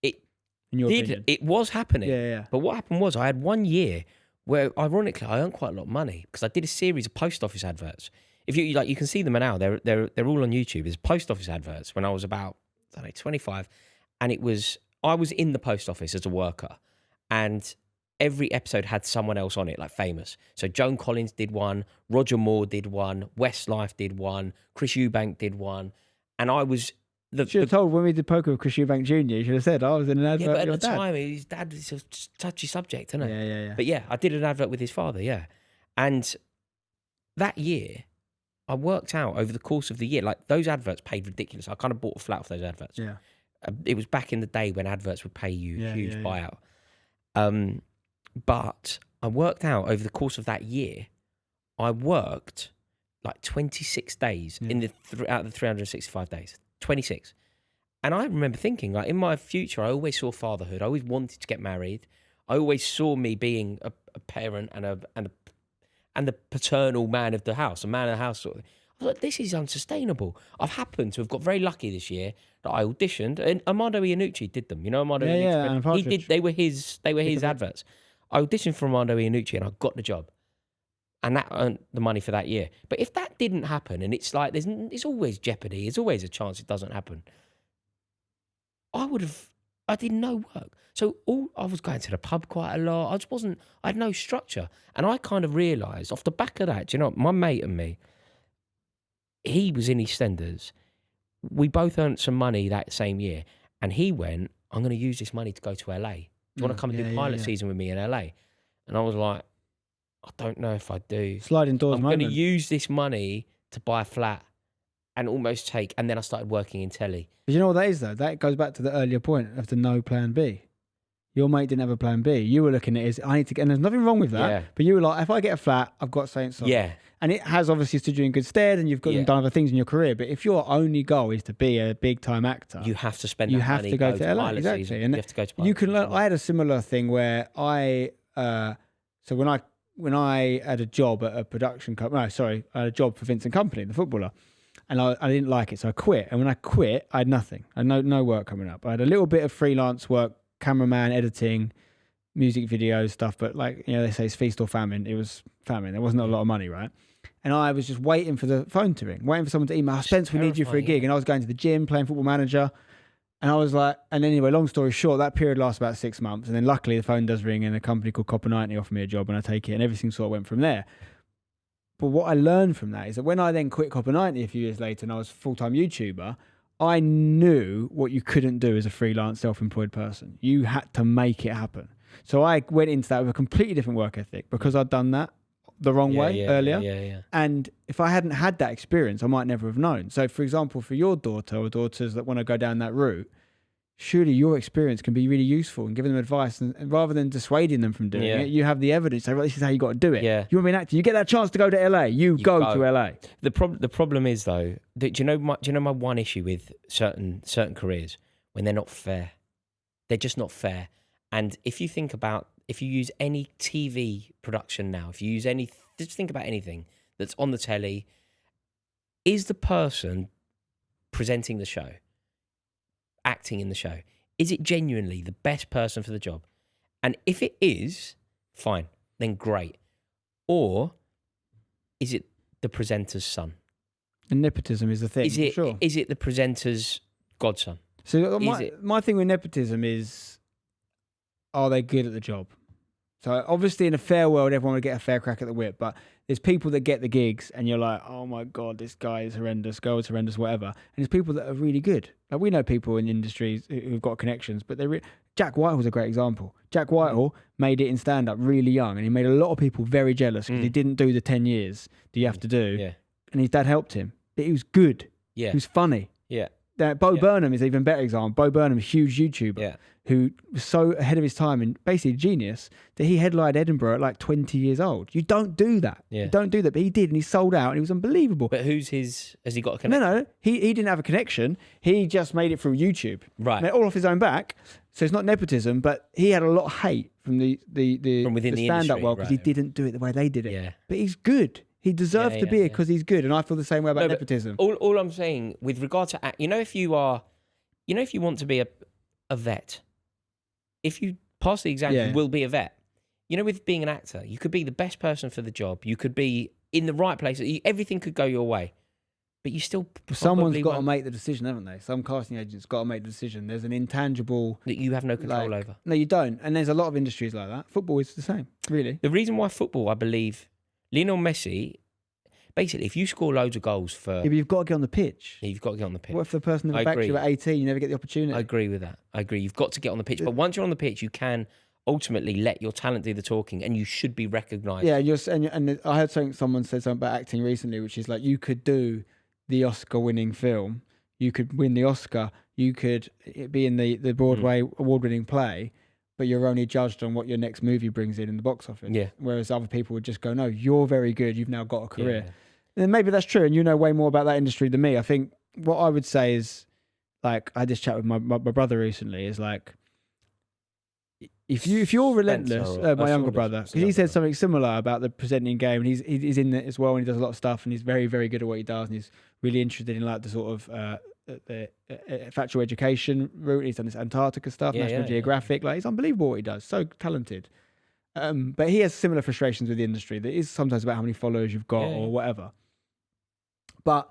In your opinion? It was happening. Yeah. But what happened was I had 1 year where, ironically, I earned quite a lot of money because I did a series of post office adverts. If you like, you can see them now. They're all on YouTube. It's post office adverts when I was about 25, and I was in the post office as a worker, and every episode had someone else on it, like famous. So Joan Collins did one, Roger Moore did one, Westlife did one, Chris Eubank did one, and I was. Should have told when we did poker with Chris Eubank Jr. You should have said I was in an advert. Yeah, but with at the your time, his dad was a touchy subject, isn't it? Yeah. But yeah, I did an advert with his father, yeah. And that year, I worked out over the course of the year, like those adverts paid ridiculous. I kind of bought a flat off those adverts. Yeah. It was back in the day when adverts would pay you huge buyout. But I worked out over the course of that year, I worked like 26 days out of the 365 days. 26. And I remember thinking, like, in my future, I always saw fatherhood. I always wanted to get married. I always saw me being a parent and the paternal man of the house, a man of the house sort of thing. I was like, this is unsustainable. I've happened to have got very lucky this year that I auditioned, and Armando Iannucci did them. You know Armando Iannucci? Yeah, and he Partridge. did. They were his adverts. I auditioned for Armando Iannucci, and I got the job, and that earned the money for that year. But if that didn't happen, and it's like it's always jeopardy. There's always a chance it doesn't happen. I did no work. So I was going to the pub quite a lot. I had no structure. And I kind of realised off the back of that, you know, my mate and me, he was in EastEnders. We both earned some money that same year. And he went, I'm going to use this money to go to LA. Do you want to come and do pilot season with me in LA? And I was like, I don't know if I do. Sliding doors I'm moment. going to use this money to buy a flat and almost and then I started working in telly. But you know what that is, though? That goes back to the earlier point of the no plan B. Your mate didn't have a plan B. You were looking at it as, I need to get, and there's nothing wrong with that. Yeah. But you were like, if I get a flat, I've got something solid. Yeah. And it has obviously stood you in good stead, and you've got done other things in your career. But if your only goal is to be a big time actor, You have to spend you that have money, to go to LA. pilot Exactly. season. And you have to go to pilot you can learn. season. I had a similar thing where so when I had a job at a production company, I had a job for Vincent Company, the footballer, and I didn't like it, so I quit. And when I quit, I had nothing. I had no work coming up. I had a little bit of freelance work, cameraman, editing, music videos, stuff, but like, you know, they say it's feast or famine. It was famine. There wasn't a lot of money, right? And I was just waiting for the phone to ring, waiting for someone to email, Spence, we need you for a gig. And I was going to the gym, playing Football Manager. And I was like, and anyway, long story short, that period lasts about 6 months. And then luckily the phone does ring and a company called Copper 90 offered me a job and I take it and everything sort of went from there. But what I learned from that is that when I then quit Copper 90 a few years later and I was a full-time YouTuber, I knew what you couldn't do as a freelance self-employed person. You had to make it happen. So I went into that with a completely different work ethic because I'd done that the wrong way earlier. Yeah. And if I hadn't had that experience, I might never have known. So, for example, for your daughter or daughters that want to go down that route, surely your experience can be really useful and giving them advice. And rather than dissuading them from doing it, you have the evidence. Say, well, this is how you got to do it. Yeah. You want to be an actor? You get that chance to go to LA. You go to LA. The problem is though, that do you know my one issue with certain careers when they're not fair? They're just not fair. And if you use any TV production now, just think about anything that's on the telly, is the person presenting the show, acting in the show, is it genuinely the best person for the job? And if it is, fine, then great. Or is it the presenter's son? And nepotism is the thing. Is it sure. is it the presenter's godson? So my thing with nepotism is, are they good at the job? So obviously in a fair world, everyone would get a fair crack at the whip, but there's people that get the gigs and you're like, oh my God, this guy is horrendous, girl is horrendous, whatever. And there's people that are really good. Like we know people in industries who've got connections, but Jack Whitehall's a great example. Jack Whitehall made it in stand-up really young and he made a lot of people very jealous because he didn't do the 10 years that you have to do. Yeah. And his dad helped him. But he was good. Yeah. He was funny. Yeah. Bo Burnham is an even better example. Bo Burnham, a huge YouTuber who was so ahead of his time and basically a genius that he headlined Edinburgh at like 20 years old. You don't do that. Yeah. You don't do that. But he did and he sold out and he was unbelievable. But has he got a connection? No. He didn't have a connection. He just made it through YouTube. Right. Made it all off his own back. So it's not nepotism, but he had a lot of hate from the within the stand-up industry, world because he didn't do it the way they did it. Yeah. But he's good. He deserved to be here because he's good. And I feel the same way about nepotism. All I'm saying with regard to if you want to be a vet, if you pass the exam, you will be a vet. With being an actor, you could be the best person for the job. You could be in the right place. Everything could go your way, but you still someone's got to make the decision, haven't they? Some casting agent's got to make the decision. There's an intangible that you have no control over. No, you don't. And there's a lot of industries like that. Football is the same, really. The reason why football, I believe, Lionel Messi, basically, if you score loads of goals for... Yeah, but you've got to get on the pitch. Yeah, you've got to get on the pitch. What if the person in the back you at 18, you never get the opportunity? I agree with that. I agree. You've got to get on the pitch. But once you're on the pitch, you can ultimately let your talent do the talking and you should be recognised. Yeah, and I heard someone said something about acting recently, which is like you could do the Oscar-winning film, you could win the Oscar, you could be in the Broadway award-winning play, but you're only judged on what your next movie brings in the box office. Yeah. Whereas other people would just go, no, you're very good, you've now got a career. Yeah. And maybe that's true, and you know way more about that industry than me. I think what I would say is, like I had this chat with my brother recently. Is like, if you're relentless, my younger brother, because he said something similar about the presenting game, and he's in it as well, and he does a lot of stuff, and he's very, very good at what he does, and he's really interested in like the sort of the factual education route. He's done this Antarctica stuff, National Geographic. Like, he's unbelievable what he does. So talented. But he has similar frustrations with the industry. That is sometimes about how many followers you've got or whatever. But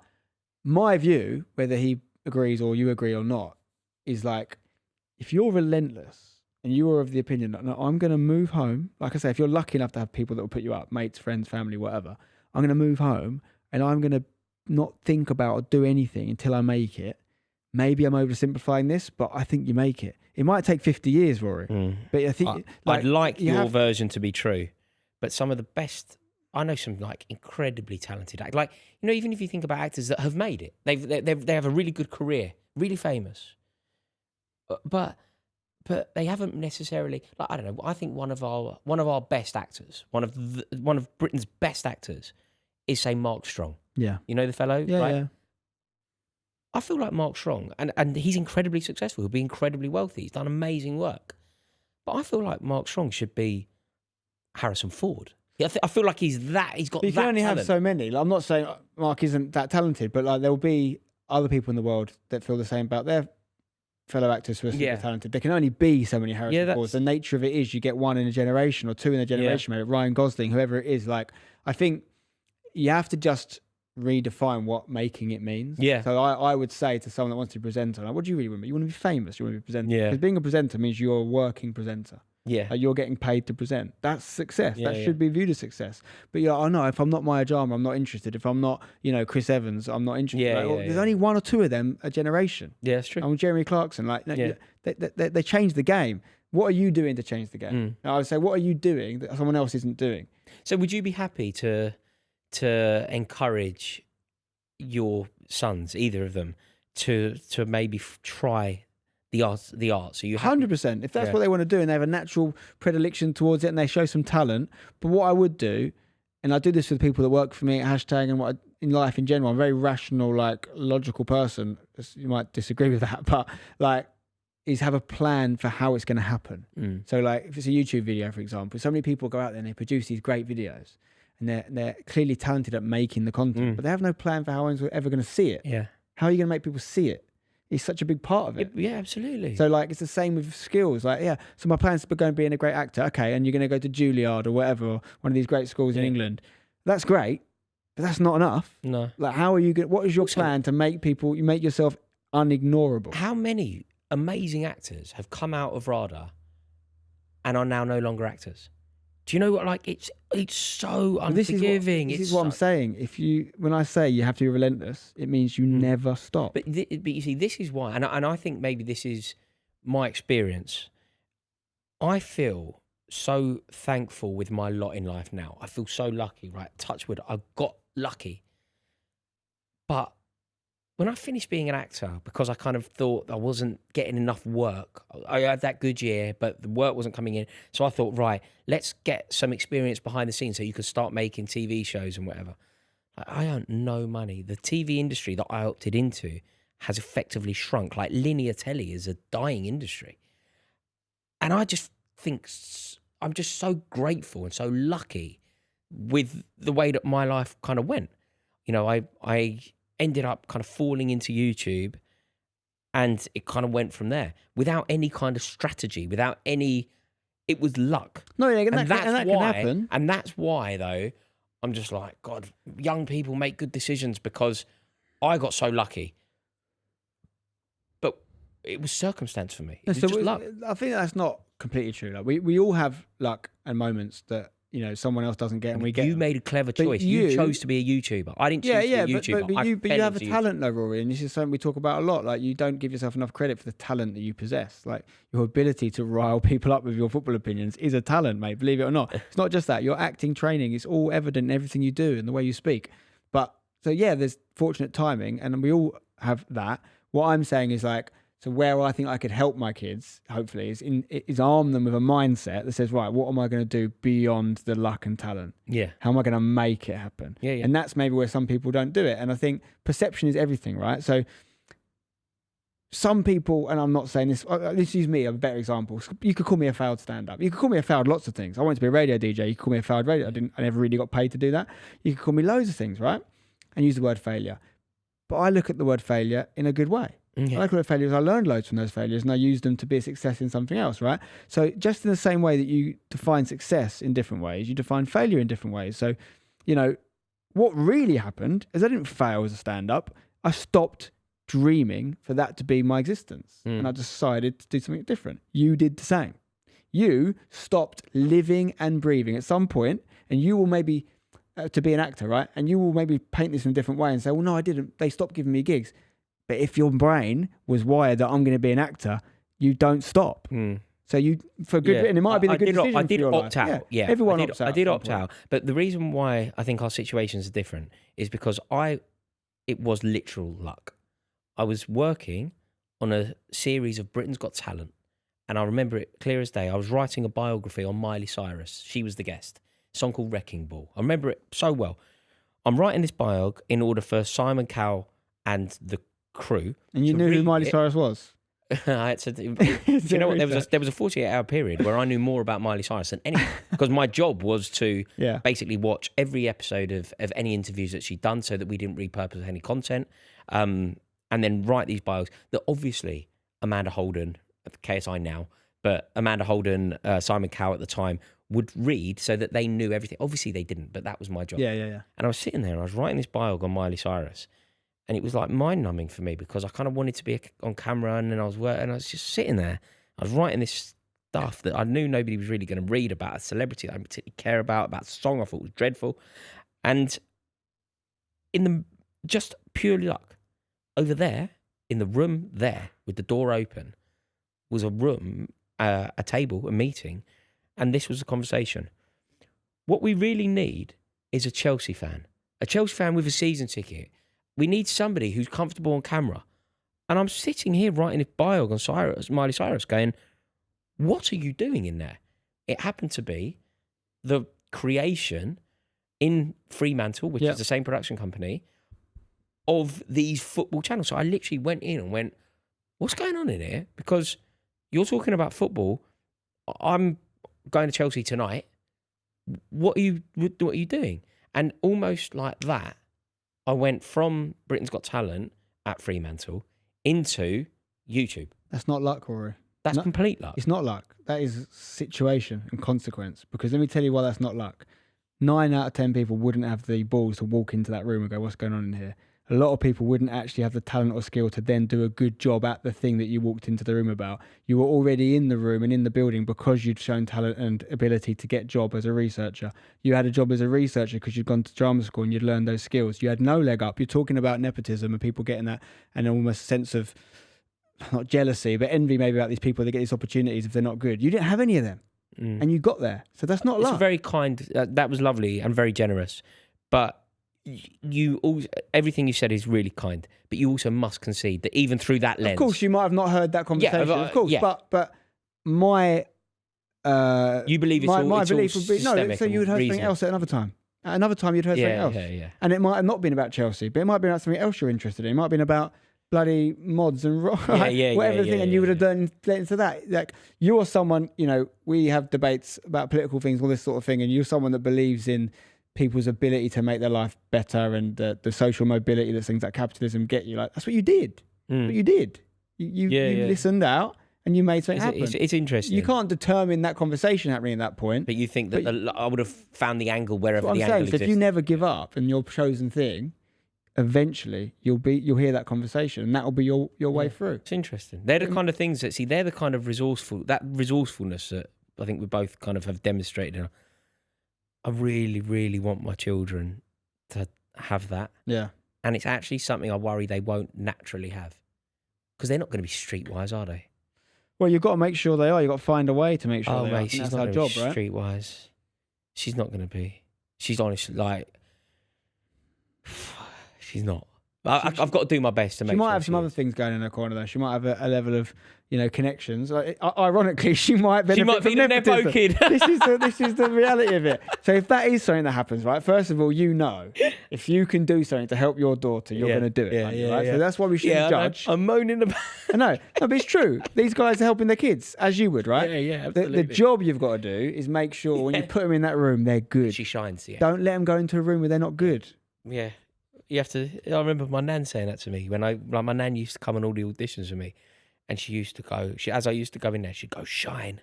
my view, whether he agrees or you agree or not, is like, if you're relentless and you are of the opinion that, no, I'm going to move home. Like I say, if you're lucky enough to have people that will put you up, mates, friends, family, whatever, I'm going to move home and I'm going to not think about or do anything until I make it. Maybe I'm oversimplifying this, but I think you make it. It might take 50 years, Rory. But I think I'd like your version to be true, but some of the best, I know some like incredibly talented actors. Like, you know, even if you think about actors that have made it, they have a really good career, really famous, but they haven't necessarily, like, I don't know. I think one of our best actors, one of Britain's best actors, is, say, Mark Strong. Yeah, you know the fellow, right? Yeah. I feel like Mark Strong, and he's incredibly successful. He'll be incredibly wealthy. He's done amazing work. But I feel like Mark Strong should be Harrison Ford. I feel like he's got that But you can only talent. have so many. Like, I'm not saying Mark isn't that talented, but like there will be other people in the world that feel the same about their fellow actors who are super talented. There can only be so many Harrison Fords. The nature of it is you get one in a generation or two in a generation, maybe Ryan Gosling, whoever it is. Like, I think you have to just redefine what making it means. Yeah. So I would say to someone that wants to be a presenter, like, what do you really want to be? You want to be famous, you want to be a presenter. Yeah. Because being a presenter means you're a working presenter. Yeah. Like, you're getting paid to present. That's success. That should be viewed as success. But you're like, oh no, if I'm not Maya Jama, I'm not interested. If I'm not, Chris Evans, I'm not interested. There's only one or two of them a generation. Yeah, that's true. I'm Jeremy Clarkson. Like, they changed the game. What are you doing to change the game? Now, I would say, what are you doing that someone else isn't doing? So would you be happy to encourage your sons, either of them, to maybe try the arts? So you 100%. If that's what they want to do and they have a natural predilection towards it and they show some talent. But what I would do, and I do this with people that work for me at Hashtag and in life in general, I'm a very rational, like, logical person. You might disagree with that, but like, is have a plan for how it's going to happen. So like, if it's a YouTube video, for example, so many people go out there and they produce these great videos. And they're clearly talented at making the content, but they have no plan for how anyone's ever going to see it. Yeah. How are you going to make people see it? It's such a big part of it. Yeah, absolutely. So like, it's the same with skills. Like, so my plan's to go and being a great actor. Okay, and you're going to go to Juilliard or whatever, or one of these great schools in England. That's great, but that's not enough. No. Like, how are you going? What is your plan to make you make yourself unignorable? How many amazing actors have come out of RADA and are now no longer actors? Do you know what? Like, it's so unforgiving. This is what I'm saying. When I say you have to be relentless, it means you never stop. But you see, this is why, and I think maybe this is my experience. I feel so thankful with my lot in life now. I feel so lucky, right? Touch wood, I got lucky. But when I finished being an actor, because I kind of thought I wasn't getting enough work, I had that good year, but the work wasn't coming in. So I thought, right, let's get some experience behind the scenes so you could start making TV shows and whatever. I earned no money. The TV industry that I opted into has effectively shrunk. Like, linear telly is a dying industry. And I just think I'm just so grateful and so lucky with the way that my life kind of went. I ended up kind of falling into YouTube, and it kind of went from there without any kind of strategy, it was luck. No, that can happen. And that's why, though, I'm just like, God, young people make good decisions, because I got so lucky. But it was circumstance for me. It was just luck. I think that's not completely true. Like, we all have luck and moments that, someone else doesn't get, and we get. You made a clever choice. You chose to be a YouTuber. I didn't choose to be a YouTuber. But you have a talent, though, Rory, and this is something we talk about a lot. Like, you don't give yourself enough credit for the talent that you possess. Like, your ability to rile people up with your football opinions is a talent, mate. Believe it or not. It's not just that. Your acting training is all evident in everything you do and the way you speak. But so there's fortunate timing, and we all have that. What I'm saying is, like, so where I think I could help my kids, hopefully, is arm them with a mindset that says, right, what am I going to do beyond the luck and talent? Yeah. How am I going to make it happen? Yeah. And that's maybe where some people don't do it. And I think perception is everything, right? So some people, and I'm not saying this, this is me, a better example. You could call me a failed stand-up. You could call me a failed lots of things. I wanted to be a radio DJ. You could call me a failed radio. I never really got paid to do that. You could call me loads of things, right? And use the word failure. But I look at the word failure in a good way. Yeah. I look at failures. I learned loads from those failures and I used them to be a success in something else, right? So just in the same way that you define success in different ways, you define failure in different ways. So, you know, what really happened is I didn't fail as a stand-up. I stopped dreaming for that to be my existence. And I decided to do something different. You did the same. You stopped living and breathing at some point, and you will maybe, to be an actor, right? And you will maybe paint this in a different way and say, well, no, I didn't. They stopped giving me gigs. But if your brain was wired that I'm going to be an actor, you don't stop. So you, for good, and it might have been a good decision. I did for your opt life. out. Yeah, everyone opts out. I did opt out. But the reason why I think our situations are different is because it was literal luck. I was working on a series of Britain's Got Talent, and I remember it clear as day. I was writing a biography on Miley Cyrus. She was the guest. A song called Wrecking Ball. I remember it so well. I'm writing this biog in order for Simon Cowell and the crew. And you knew who Miley Cyrus was? I had to, do you know what? There was a 48-hour period where I knew more about Miley Cyrus than anyone, because my job was to basically watch every episode of any interviews that she'd done, so that we didn't repurpose any content, and then write these bios that obviously Amanda Holden at KSI now, but Amanda Holden, Simon Cowell at the time would read, so that they knew everything. Obviously they didn't, but that was my job. Yeah. And I was sitting there and I was writing this bio on Miley Cyrus. And it was like mind-numbing for me, because I kind of wanted to be on camera, and then I was just sitting there. I was writing this stuff that I knew nobody was really going to read about, a celebrity that I particularly care about a song I thought was dreadful. And just pure luck, over there, in the room there, with the door open, was a room, a table, a meeting, and this was a conversation. What we really need is a Chelsea fan with a season ticket. We need somebody who's comfortable on camera. And I'm sitting here writing this bio on Miley Cyrus going, what are you doing in there? It happened to be the creation in Fremantle, which is the same production company, of these football channels. So I literally went in and went, what's going on in here? Because you're talking about football. I'm going to Chelsea tonight. What are you doing? And almost like that, I went from Britain's Got Talent at Fremantle into YouTube. That's not luck, Rory. That's complete luck. It's not luck. That is situation and consequence. Because let me tell you why that's not luck. 9 out of 10 people wouldn't have the balls to walk into that room and go, what's going on in here? A lot of people wouldn't actually have the talent or skill to then do a good job at the thing that you walked into the room about. You were already in the room and in the building because you'd shown talent and ability to get job as a researcher. You had a job as a researcher because you'd gone to drama school and you'd learned those skills. You had no leg up. You're talking about nepotism and people getting that, and almost a sense of, not jealousy, but envy maybe about these people that get these opportunities if they're not good. You didn't have any of them. And you got there. So that's not luck. It's very kind. That was lovely and very generous. But you also, everything you said is really kind, but you also must concede that even through that lens, of course, you might have not heard that conversation. Of course, but my you believe it's my all belief would be no. So you would heard something else at another time. At another time, you'd heard something else. And it might have not been about Chelsea, but it might have been about something else you're interested in. It might have been about bloody mods and whatever thing, and you would have done into that. Like, you're someone, you know, we have debates about political things, all this sort of thing, and you're someone that believes in people's ability to make their life better and the social mobility that things like capitalism get you. Like, that's what you did. What you did. You listened out and you made something happen. It's interesting. You can't determine that conversation happening at that point. But you think that I would have found the angle wherever the angle exists. So if you never give up and your chosen thing, eventually you'll hear that conversation, and that'll be your way through. It's interesting. They're the kind of things that, they're the kind of resourcefulness that I think we both kind of have demonstrated. I really, really want my children to have that. Yeah. And it's actually something I worry they won't naturally have, because they're not going to be streetwise, are they? Well, you've got to make sure they are. You've got to find a way to make sure they are. She's that's not our going job, to be right? streetwise. She's not going to be. She's honestly, like, she's not. But I've got to do my best to make She sure might have some other things going in her corner though. She might have a level of, connections. Ironically, she might benefit might be from the nepotism. Nepo kid. This is the reality of it. So if that is something that happens, right? First of all, if you can do something to help your daughter, you're going to do it. Right? So that's why we shouldn't judge. I'm moaning about. I know, no, but it's true. These guys are helping their kids, as you would, right? Yeah, absolutely. The job you've got to do is make sure when you put them in that room, they're good. She shines. Yeah. Don't let them go into a room where they're not good. Yeah. You have to. I remember my nan saying that to me when my nan used to come on all the auditions with me, and she used to go. As I used to go in there, she'd go shine.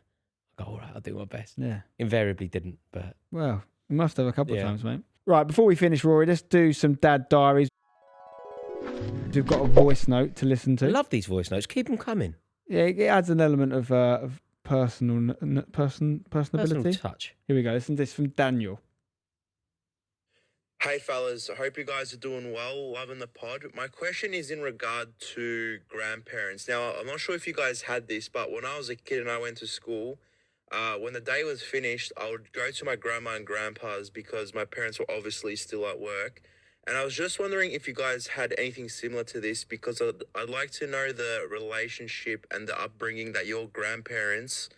I go, all right, I'll do my best. Yeah. Invariably didn't, but Well, you must have a couple of times, mate. Right, before we finish, Rory, let's do some Dad Diaries. We've got a voice note to listen to. I love these voice notes. Keep them coming. Yeah, it adds an element of personability. Personal touch. Here we go. Listen to this from Daniel. Hey fellas, I hope you guys are doing well, loving the pod. My question is in regard to grandparents. Now, I'm not sure if you guys had this, but when I was a kid and I went to school, when the day was finished, I would go to my grandma and grandpa's because my parents were obviously still at work. And I was just wondering if you guys had anything similar to this, because I'd like to know the relationship and the upbringing that your grandparents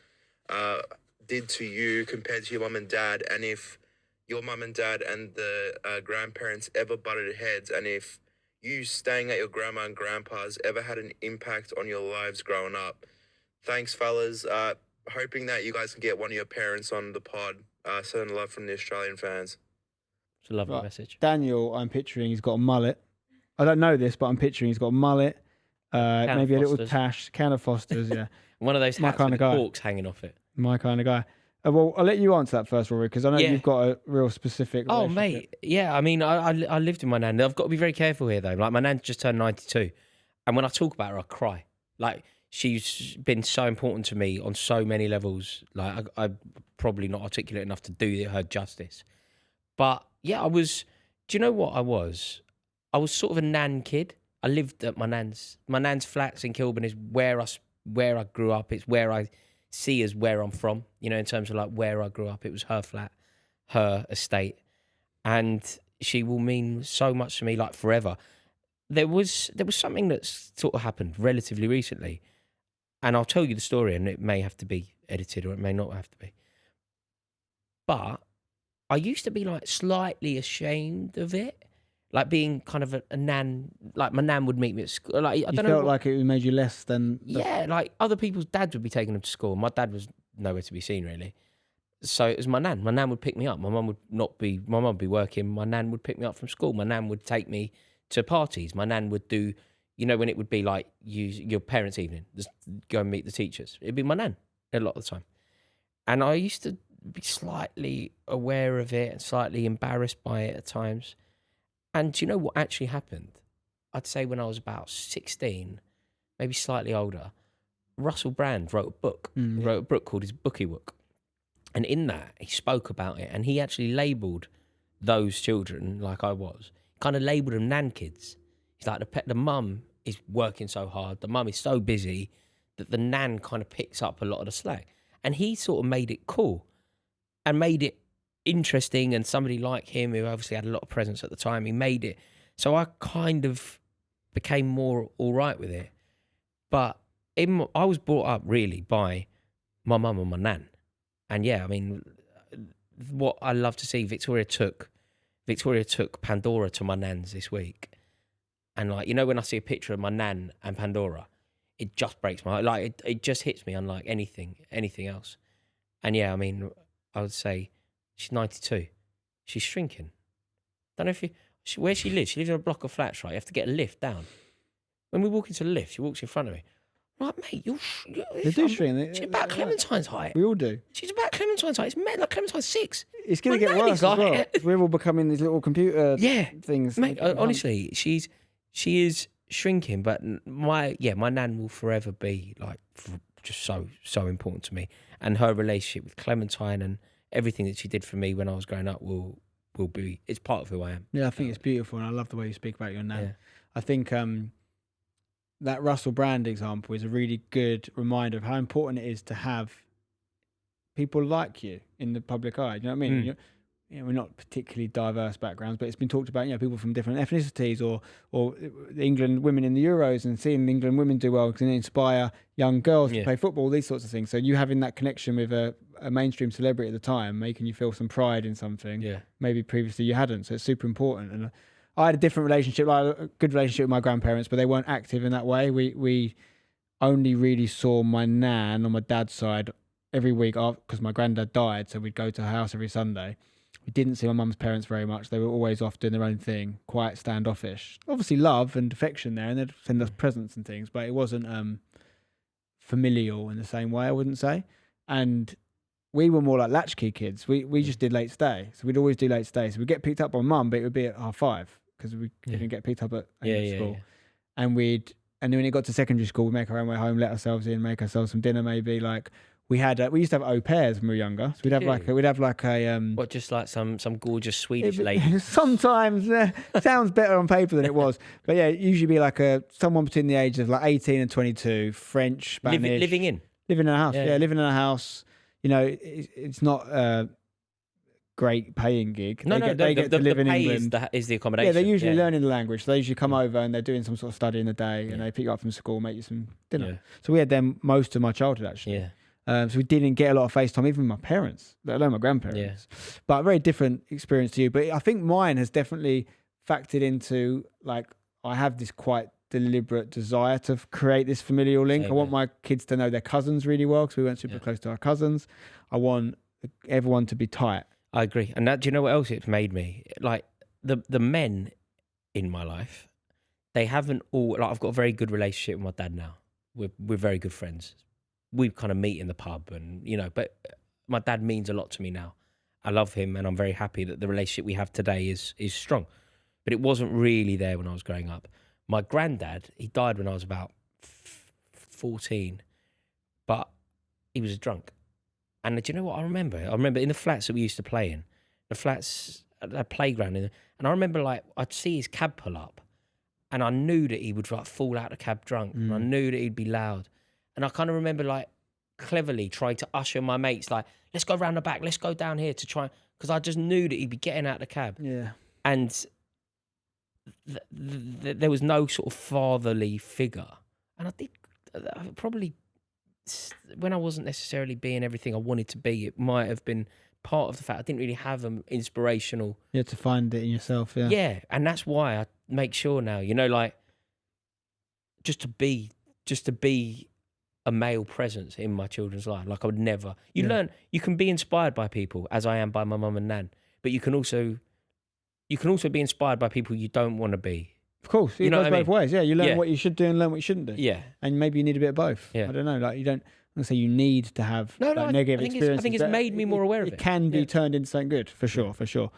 did to you compared to your mum and dad, and if your mum and dad and the grandparents ever butted heads, and if you staying at your grandma and grandpa's ever had an impact on your lives growing up. Thanks, fellas. Hoping that you guys can get one of your parents on the pod. Sending love from the Australian fans. It's a lovely message. Daniel, I'm picturing he's got a mullet. I don't know this, but I'm picturing he's got a mullet, maybe a little tash, can of Foster's, yeah. One of those hats with the corks hanging off it. My kind of guy. Well, I'll let you answer that first, Rory, because I know you've got a real specific Oh, relationship. mate. Yeah, I mean, I lived with my nan. I've got to be very careful here, though. Like, my nan just turned 92. And when I talk about her, I cry. Like, she's been so important to me on so many levels. Like, I'm probably not articulate enough to do her justice. But, yeah, do you know what I was? I was sort of a nan kid. I lived at my nan's. My nan's flats in Kilburn is where I grew up. It's where I see as where I'm from, in terms of like where I grew up. It was her flat, her estate, and she will mean so much to me, like forever. There was something that sort of happened relatively recently, and I'll tell you the story, and it may have to be edited or it may not have to be. But I used to be like slightly ashamed of it, like being kind of a nan. Like my nan would meet me at school. Like I don't know. You felt like it made you less than. Yeah, like other people's dads would be taking them to school. My dad was nowhere to be seen, really. So it was my nan. My nan would pick me up. My mum would not be. My mum would be working. My nan would pick me up from school. My nan would take me to parties. My nan would do, when it would be like your parents' evening, just go and meet the teachers. It'd be my nan a lot of the time, and I used to be slightly aware of it and slightly embarrassed by it at times. And do you know what actually happened? I'd say when I was about 16, maybe slightly older, Russell Brand wrote a book. He wrote a book called his Bookie Book. And in that, he spoke about it. And he actually labelled those children, like I was, kind of labelled them nan kids. He's like, the mum is working so hard, the mum is so busy, that the nan kind of picks up a lot of the slack. And he sort of made it cool and made it interesting, and somebody like him who obviously had a lot of presence at the time, he made it. So I kind of became more all right with it. But I was brought up really by my mum and my nan. And yeah, I mean, what I love to see, Victoria took Pandora to my nan's this week. And like, when I see a picture of my nan and Pandora, it just breaks my heart. Like it just hits me unlike anything else. And yeah, I mean, I would say she's 92. She's shrinking. Don't know where she lives. She lives in a block of flats, right? You have to get a lift down. When we walk into the lift, she walks in front of me. Right, mate, they do shrink. She's about Clementine's height. We all do. She's about Clementine's height. It's like Clementine's 6. It's going to get worse as well. We're all becoming these little computer things. Mate, honestly, she is shrinking, but my nan will forever be like just so important to me. And her relationship with Clementine and everything that she did for me when I was growing up will be, it's part of who I am. Yeah, I think it's beautiful, and I love the way you speak about your nan. Yeah. I think that Russell Brand example is a really good reminder of how important it is to have people like you in the public eye. You know what I mean? we're not particularly diverse backgrounds, but it's been talked about, people from different ethnicities or the England women in the Euros and seeing England women do well can inspire young girls to play football, these sorts of things. So you having that connection with a mainstream celebrity at the time, making you feel some pride in something, maybe previously you hadn't. So it's super important. And I had a different relationship, like a good relationship with my grandparents, but they weren't active in that way. We only really saw my nan on my dad's side every week because my granddad died. So we'd go to her house every Sunday. We didn't see my mum's parents very much. They were always off doing their own thing, quite standoffish. Obviously love and affection there, and they'd send us presents and things, but it wasn't familial in the same way, I wouldn't say. And we were more like latchkey kids. We just did late stay. So we'd always do late stay. So we'd get picked up by mum, but it would be at 5:30 because we didn't get picked up at school. Yeah. And then when it got to secondary school, we'd make our own way home, let ourselves in, make ourselves some dinner maybe. Like we used to have au pairs when we were younger. So we'd have like a what, just like some gorgeous Swedish lady? Sometimes sounds better on paper than it was. But yeah, it usually be like someone between the ages of like 18 and 22, French, Spanish. Living in a house. Yeah, living in a house. It's not a great paying gig. They get to live in England. Is the accommodation. Yeah, they're usually learning the language. So they usually come over and they're doing some sort of study in the day and they pick you up from school, make you some dinner. Yeah. So we had them most of my childhood actually. Yeah. So we didn't get a lot of FaceTime, even with my parents, let alone my grandparents. Yeah. But a very different experience to you. But I think mine has definitely factored into, like, I have this quite deliberate desire to create this familial link. I want my kids to know their cousins really well because we weren't super close to our cousins. I want everyone to be tight. I agree. And do you know what else it's made me? Like, the men in my life, they haven't all... Like, I've got a very good relationship with my dad now. We're very good friends. We kind of meet in the pub and, but my dad means a lot to me now. I love him and I'm very happy that the relationship we have today is strong. But it wasn't really there when I was growing up. My granddad, he died when I was about 14, but he was a drunk. And do you know what I remember? I remember in the flats that we used to play in, the flats, a playground, and I remember, like, I'd see his cab pull up and I knew that he would, like, fall out of the cab drunk and I knew that he'd be loud. And I kind of remember, like, cleverly trying to usher my mates, like, let's go round the back, let's go down here to try, because I just knew that he'd be getting out of the cab. Yeah. And there was no sort of fatherly figure. And I did probably, when I wasn't necessarily being everything I wanted to be, it might have been part of the fact I didn't really have an inspirational... You had to find it in yourself, yeah. Yeah, and that's why I make sure now, like, just to be a male presence in my children's life. Like, I would never... You learn, you can be inspired by people, as I am by my mum and nan, but you can also be inspired by people you don't want to be. Of course, it goes both ways. Yeah, you learn what you should do and learn what you shouldn't do. Yeah. And maybe you need a bit of both. Yeah. I don't know, like, you don't... I'm going to say you need to have negative experiences. I think it's made me more aware of it. It can be turned into something good, for sure. We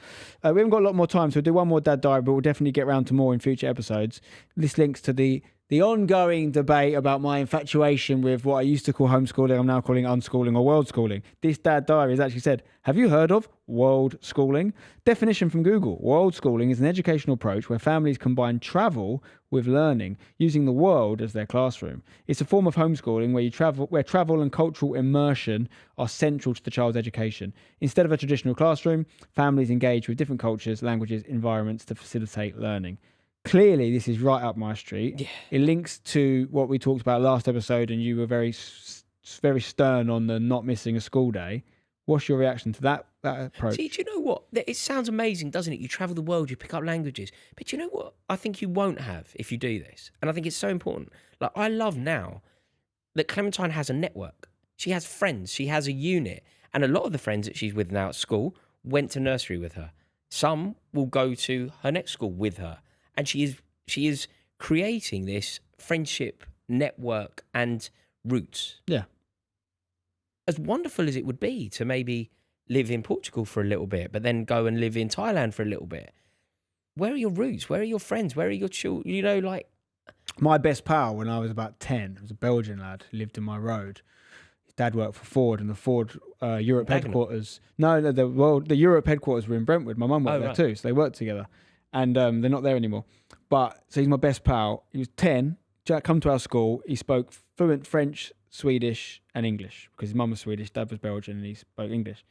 haven't got a lot more time, so we'll do one more Dad Diary, but we'll definitely get around to more in future episodes. This links to the ongoing debate about my infatuation with what I used to call homeschooling, I'm now calling unschooling or world schooling. This Dad Diary has actually said, have you heard of world schooling? Definition from Google. World schooling is an educational approach where families combine travel with learning, using the world as their classroom. It's a form of homeschooling where travel and cultural immersion are central to the child's education. Instead of a traditional classroom, families engage with different cultures, languages, environments to facilitate learning. Clearly, this is right up my street. Yeah. It links to what we talked about last episode, and you were very, very stern on the not missing a school day. What's your reaction to that approach? See, do you know what? It sounds amazing, doesn't it? You travel the world, you pick up languages. But do you know what? I think you won't have if you do this. And I think it's so important. Like, I love now that Clementine has a network. She has friends. She has a unit. And a lot of the friends that she's with now at school went to nursery with her. Some will go to her next school with her. And she is creating this friendship network and roots. Yeah. As wonderful as it would be to maybe live in Portugal for a little bit, but then go and live in Thailand for a little bit. Where are your roots? Where are your friends? Where are your children? Like... My best pal when I was about 10 was a Belgian lad who lived in my road. His dad worked for Ford, and the Ford Europe headquarters... No, the Europe headquarters were in Brentwood. My mum worked there too, so they worked together. And they're not there anymore. But so he's my best pal. He was 10, come to our school. He spoke fluent French, Swedish, and English because his mum was Swedish, dad was Belgian, and he spoke English.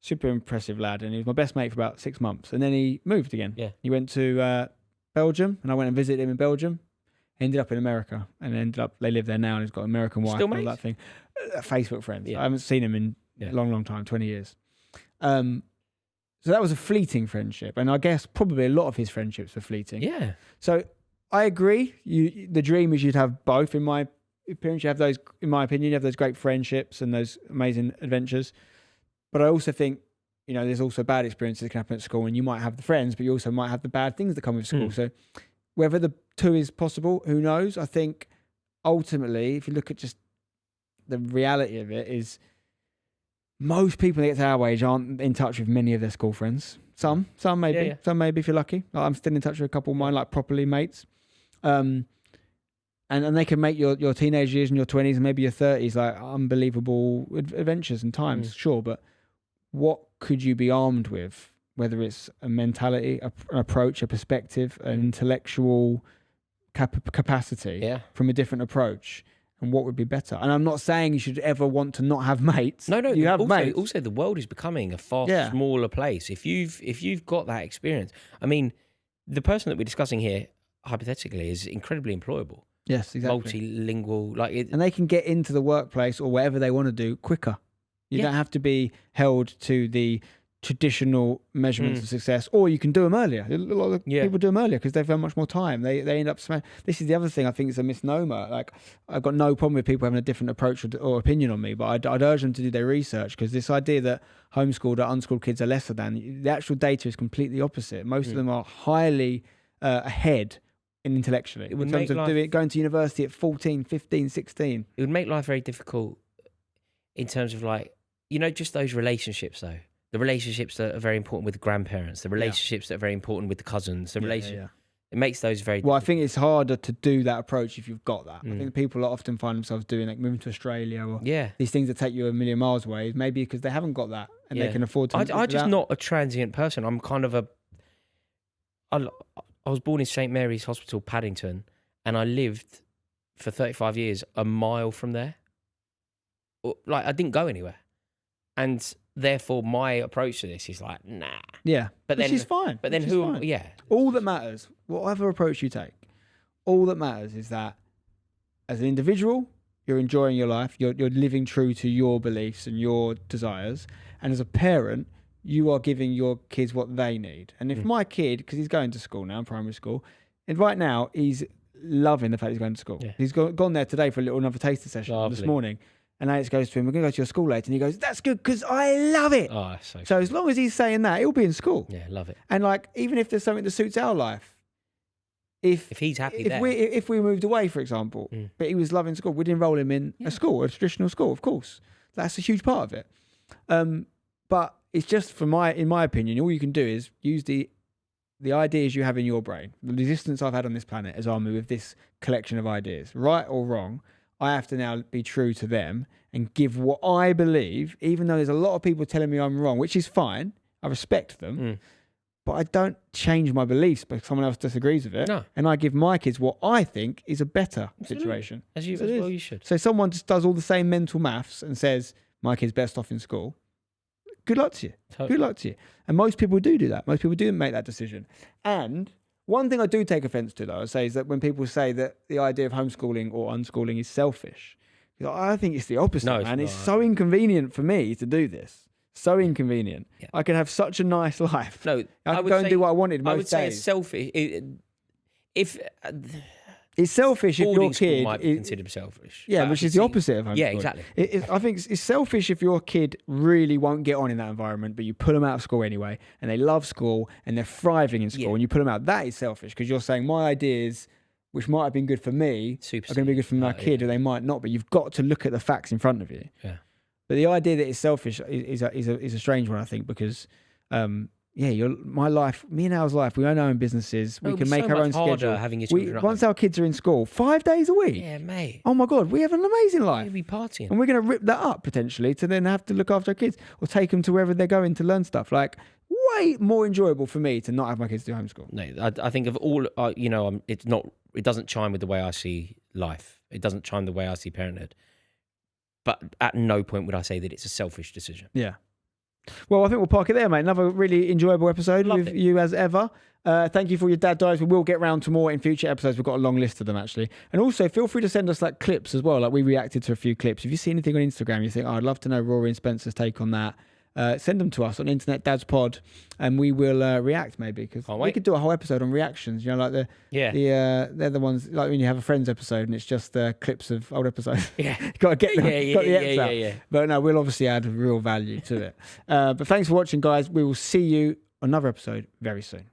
super impressive lad, and he was my best mate for about 6 months, and then he moved again. Yeah. He went to Belgium, and I went and visited him in Belgium. Ended up in America, and they live there now, and he's got an American wife. Still and all mates? that thing. Facebook friends. Yeah. I haven't seen him in Yeah. a long time, 20 years. So that was a fleeting friendship, and I guess probably a lot of his friendships were fleeting. Yeah. So I agree. The dream is you'd have both. In my opinion, you have those. In my opinion, you have those great friendships and those amazing adventures. But I also think, there's also bad experiences that can happen at school, and you might have the friends, but you also might have the bad things that come with school. So whether the two is possible, who knows? I think ultimately, if you look at just the reality of it, is most people that get to our age aren't in touch with many of their school friends. Some maybe, some maybe if you're lucky. Like, I'm still in touch with a couple of mine, like properly mates. And they can make your teenage years and your 20s and maybe your 30s like unbelievable adventures and times, sure. But what could you be armed with? Whether it's a mentality, an approach, a perspective, an intellectual capacity from a different approach, and what would be better? And I'm not saying you should ever want to not have mates. No. You have mates. Also, the world is becoming a far smaller place. If you've got that experience, I mean, the person that we're discussing here, hypothetically, is incredibly employable. Yes, exactly. Multilingual, and they can get into the workplace or whatever they want to do quicker. You don't have to be held to the traditional measurements of success, or you can do them earlier. A lot of people do them earlier because they've had much more time. They end up this is the other thing I think is a misnomer. Like, I've got no problem with people having a different approach or opinion on me, but I'd urge them to do their research, because this idea that homeschooled or unschooled kids are lesser than, the actual data is completely opposite. Most of them are highly ahead intellectually in terms of going to university at 14, 15, 16. It would make life very difficult in terms of just those relationships though. The relationships that are very important with the grandparents, the relationships that are very important with the cousins, the relationship. It makes those very difficult. I think it's harder to do that approach if you've got that. I think people often find themselves doing moving to Australia or these things that take you a million miles away, maybe because they haven't got that and they can afford to. I'm just not a transient person. I'm kind of I was born in St Mary's Hospital, Paddington, and I lived for 35 years a mile from there. Like, I didn't go anywhere. And therefore, my approach to this is like, nah. Yeah, but which is fine. But then all that matters, whatever approach you take, all that matters is that as an individual, you're enjoying your life, you're living true to your beliefs and your desires. And as a parent, you are giving your kids what they need. And if my kid, because he's going to school now, primary school, and right now he's loving the fact he's going to school. Yeah. He's gone there today for another taster session this morning. And Alex goes to him, we're going to go to your school later. And he goes, that's good because I love it. Oh, so as long as he's saying that, he'll be in school. Yeah, love it. And even if there's something that suits our life, if he's happy if we moved away, for example, but he was loving school, we'd enroll him in a school, a traditional school, of course. That's a huge part of it. But it's just in my opinion, all you can do is use the ideas you have in your brain. The existence I've had on this planet as army with this collection of ideas, right or wrong, I have to now be true to them and give what I believe, even though there's a lot of people telling me I'm wrong, which is fine. I respect them. But I don't change my beliefs because someone else disagrees with it. No. And I give my kids what I think is a better situation. As well you should. So someone just does all the same mental maths and says, my kid's best off in school. Good luck to you. Totally. Good luck to you. And most people do that. Most people do make that decision. And one thing I do take offense to, though, I say, is that when people say that the idea of homeschooling or unschooling is selfish, I think it's the opposite, man. It's so inconvenient for me to do this. So inconvenient. Yeah. I can have such a nice life. No, I can go and do what I wanted most days. I would say it's selfish. It's selfish if your kid might be considered selfish. Yeah, which is the opposite of homeschooling. Yeah, exactly. I think it's selfish if your kid really won't get on in that environment, but you put them out of school anyway, and they love school and they're thriving in school, and you put them out. That is selfish because you're saying my ideas, which might have been good for me, are going to be good for my kid, or they might not. But you've got to look at the facts in front of you. Yeah. But the idea that it's selfish is a strange one, I think, because. My life, me and Al's life, we own our own businesses. We can make our own schedule. Having your children once our kids are in school, 5 days a week. Yeah, mate. Oh my God, we have an amazing life. We'll be partying. And we're going to rip that up potentially to then have to look after our kids or take them to wherever they're going to learn stuff. Like, way more enjoyable for me to not have my kids do homeschool. No, I think of all, it's not. It doesn't chime with the way I see life. It doesn't chime the way I see parenthood. But at no point would I say that it's a selfish decision. Yeah. Well, I think we'll park it there, mate. Another really enjoyable episode Loved with it. you as ever. Thank you for your Dad Diaries. We will get round to more in future episodes. We've got a long list of them, actually. And also, feel free to send us like clips as well. Like we reacted to a few clips. If you see anything on Instagram, you think, oh, I'd love to know Rory and Spencer's take on that. Send them to us on Internet Dads Pod, and we will react maybe, because we could do a whole episode on reactions. You know, like they're the ones like when you have a Friends episode and it's just clips of old episodes. Yeah, got to get them. Got the X out. yeah. But no, we'll obviously add real value to it. But thanks for watching, guys. We will see you on another episode very soon.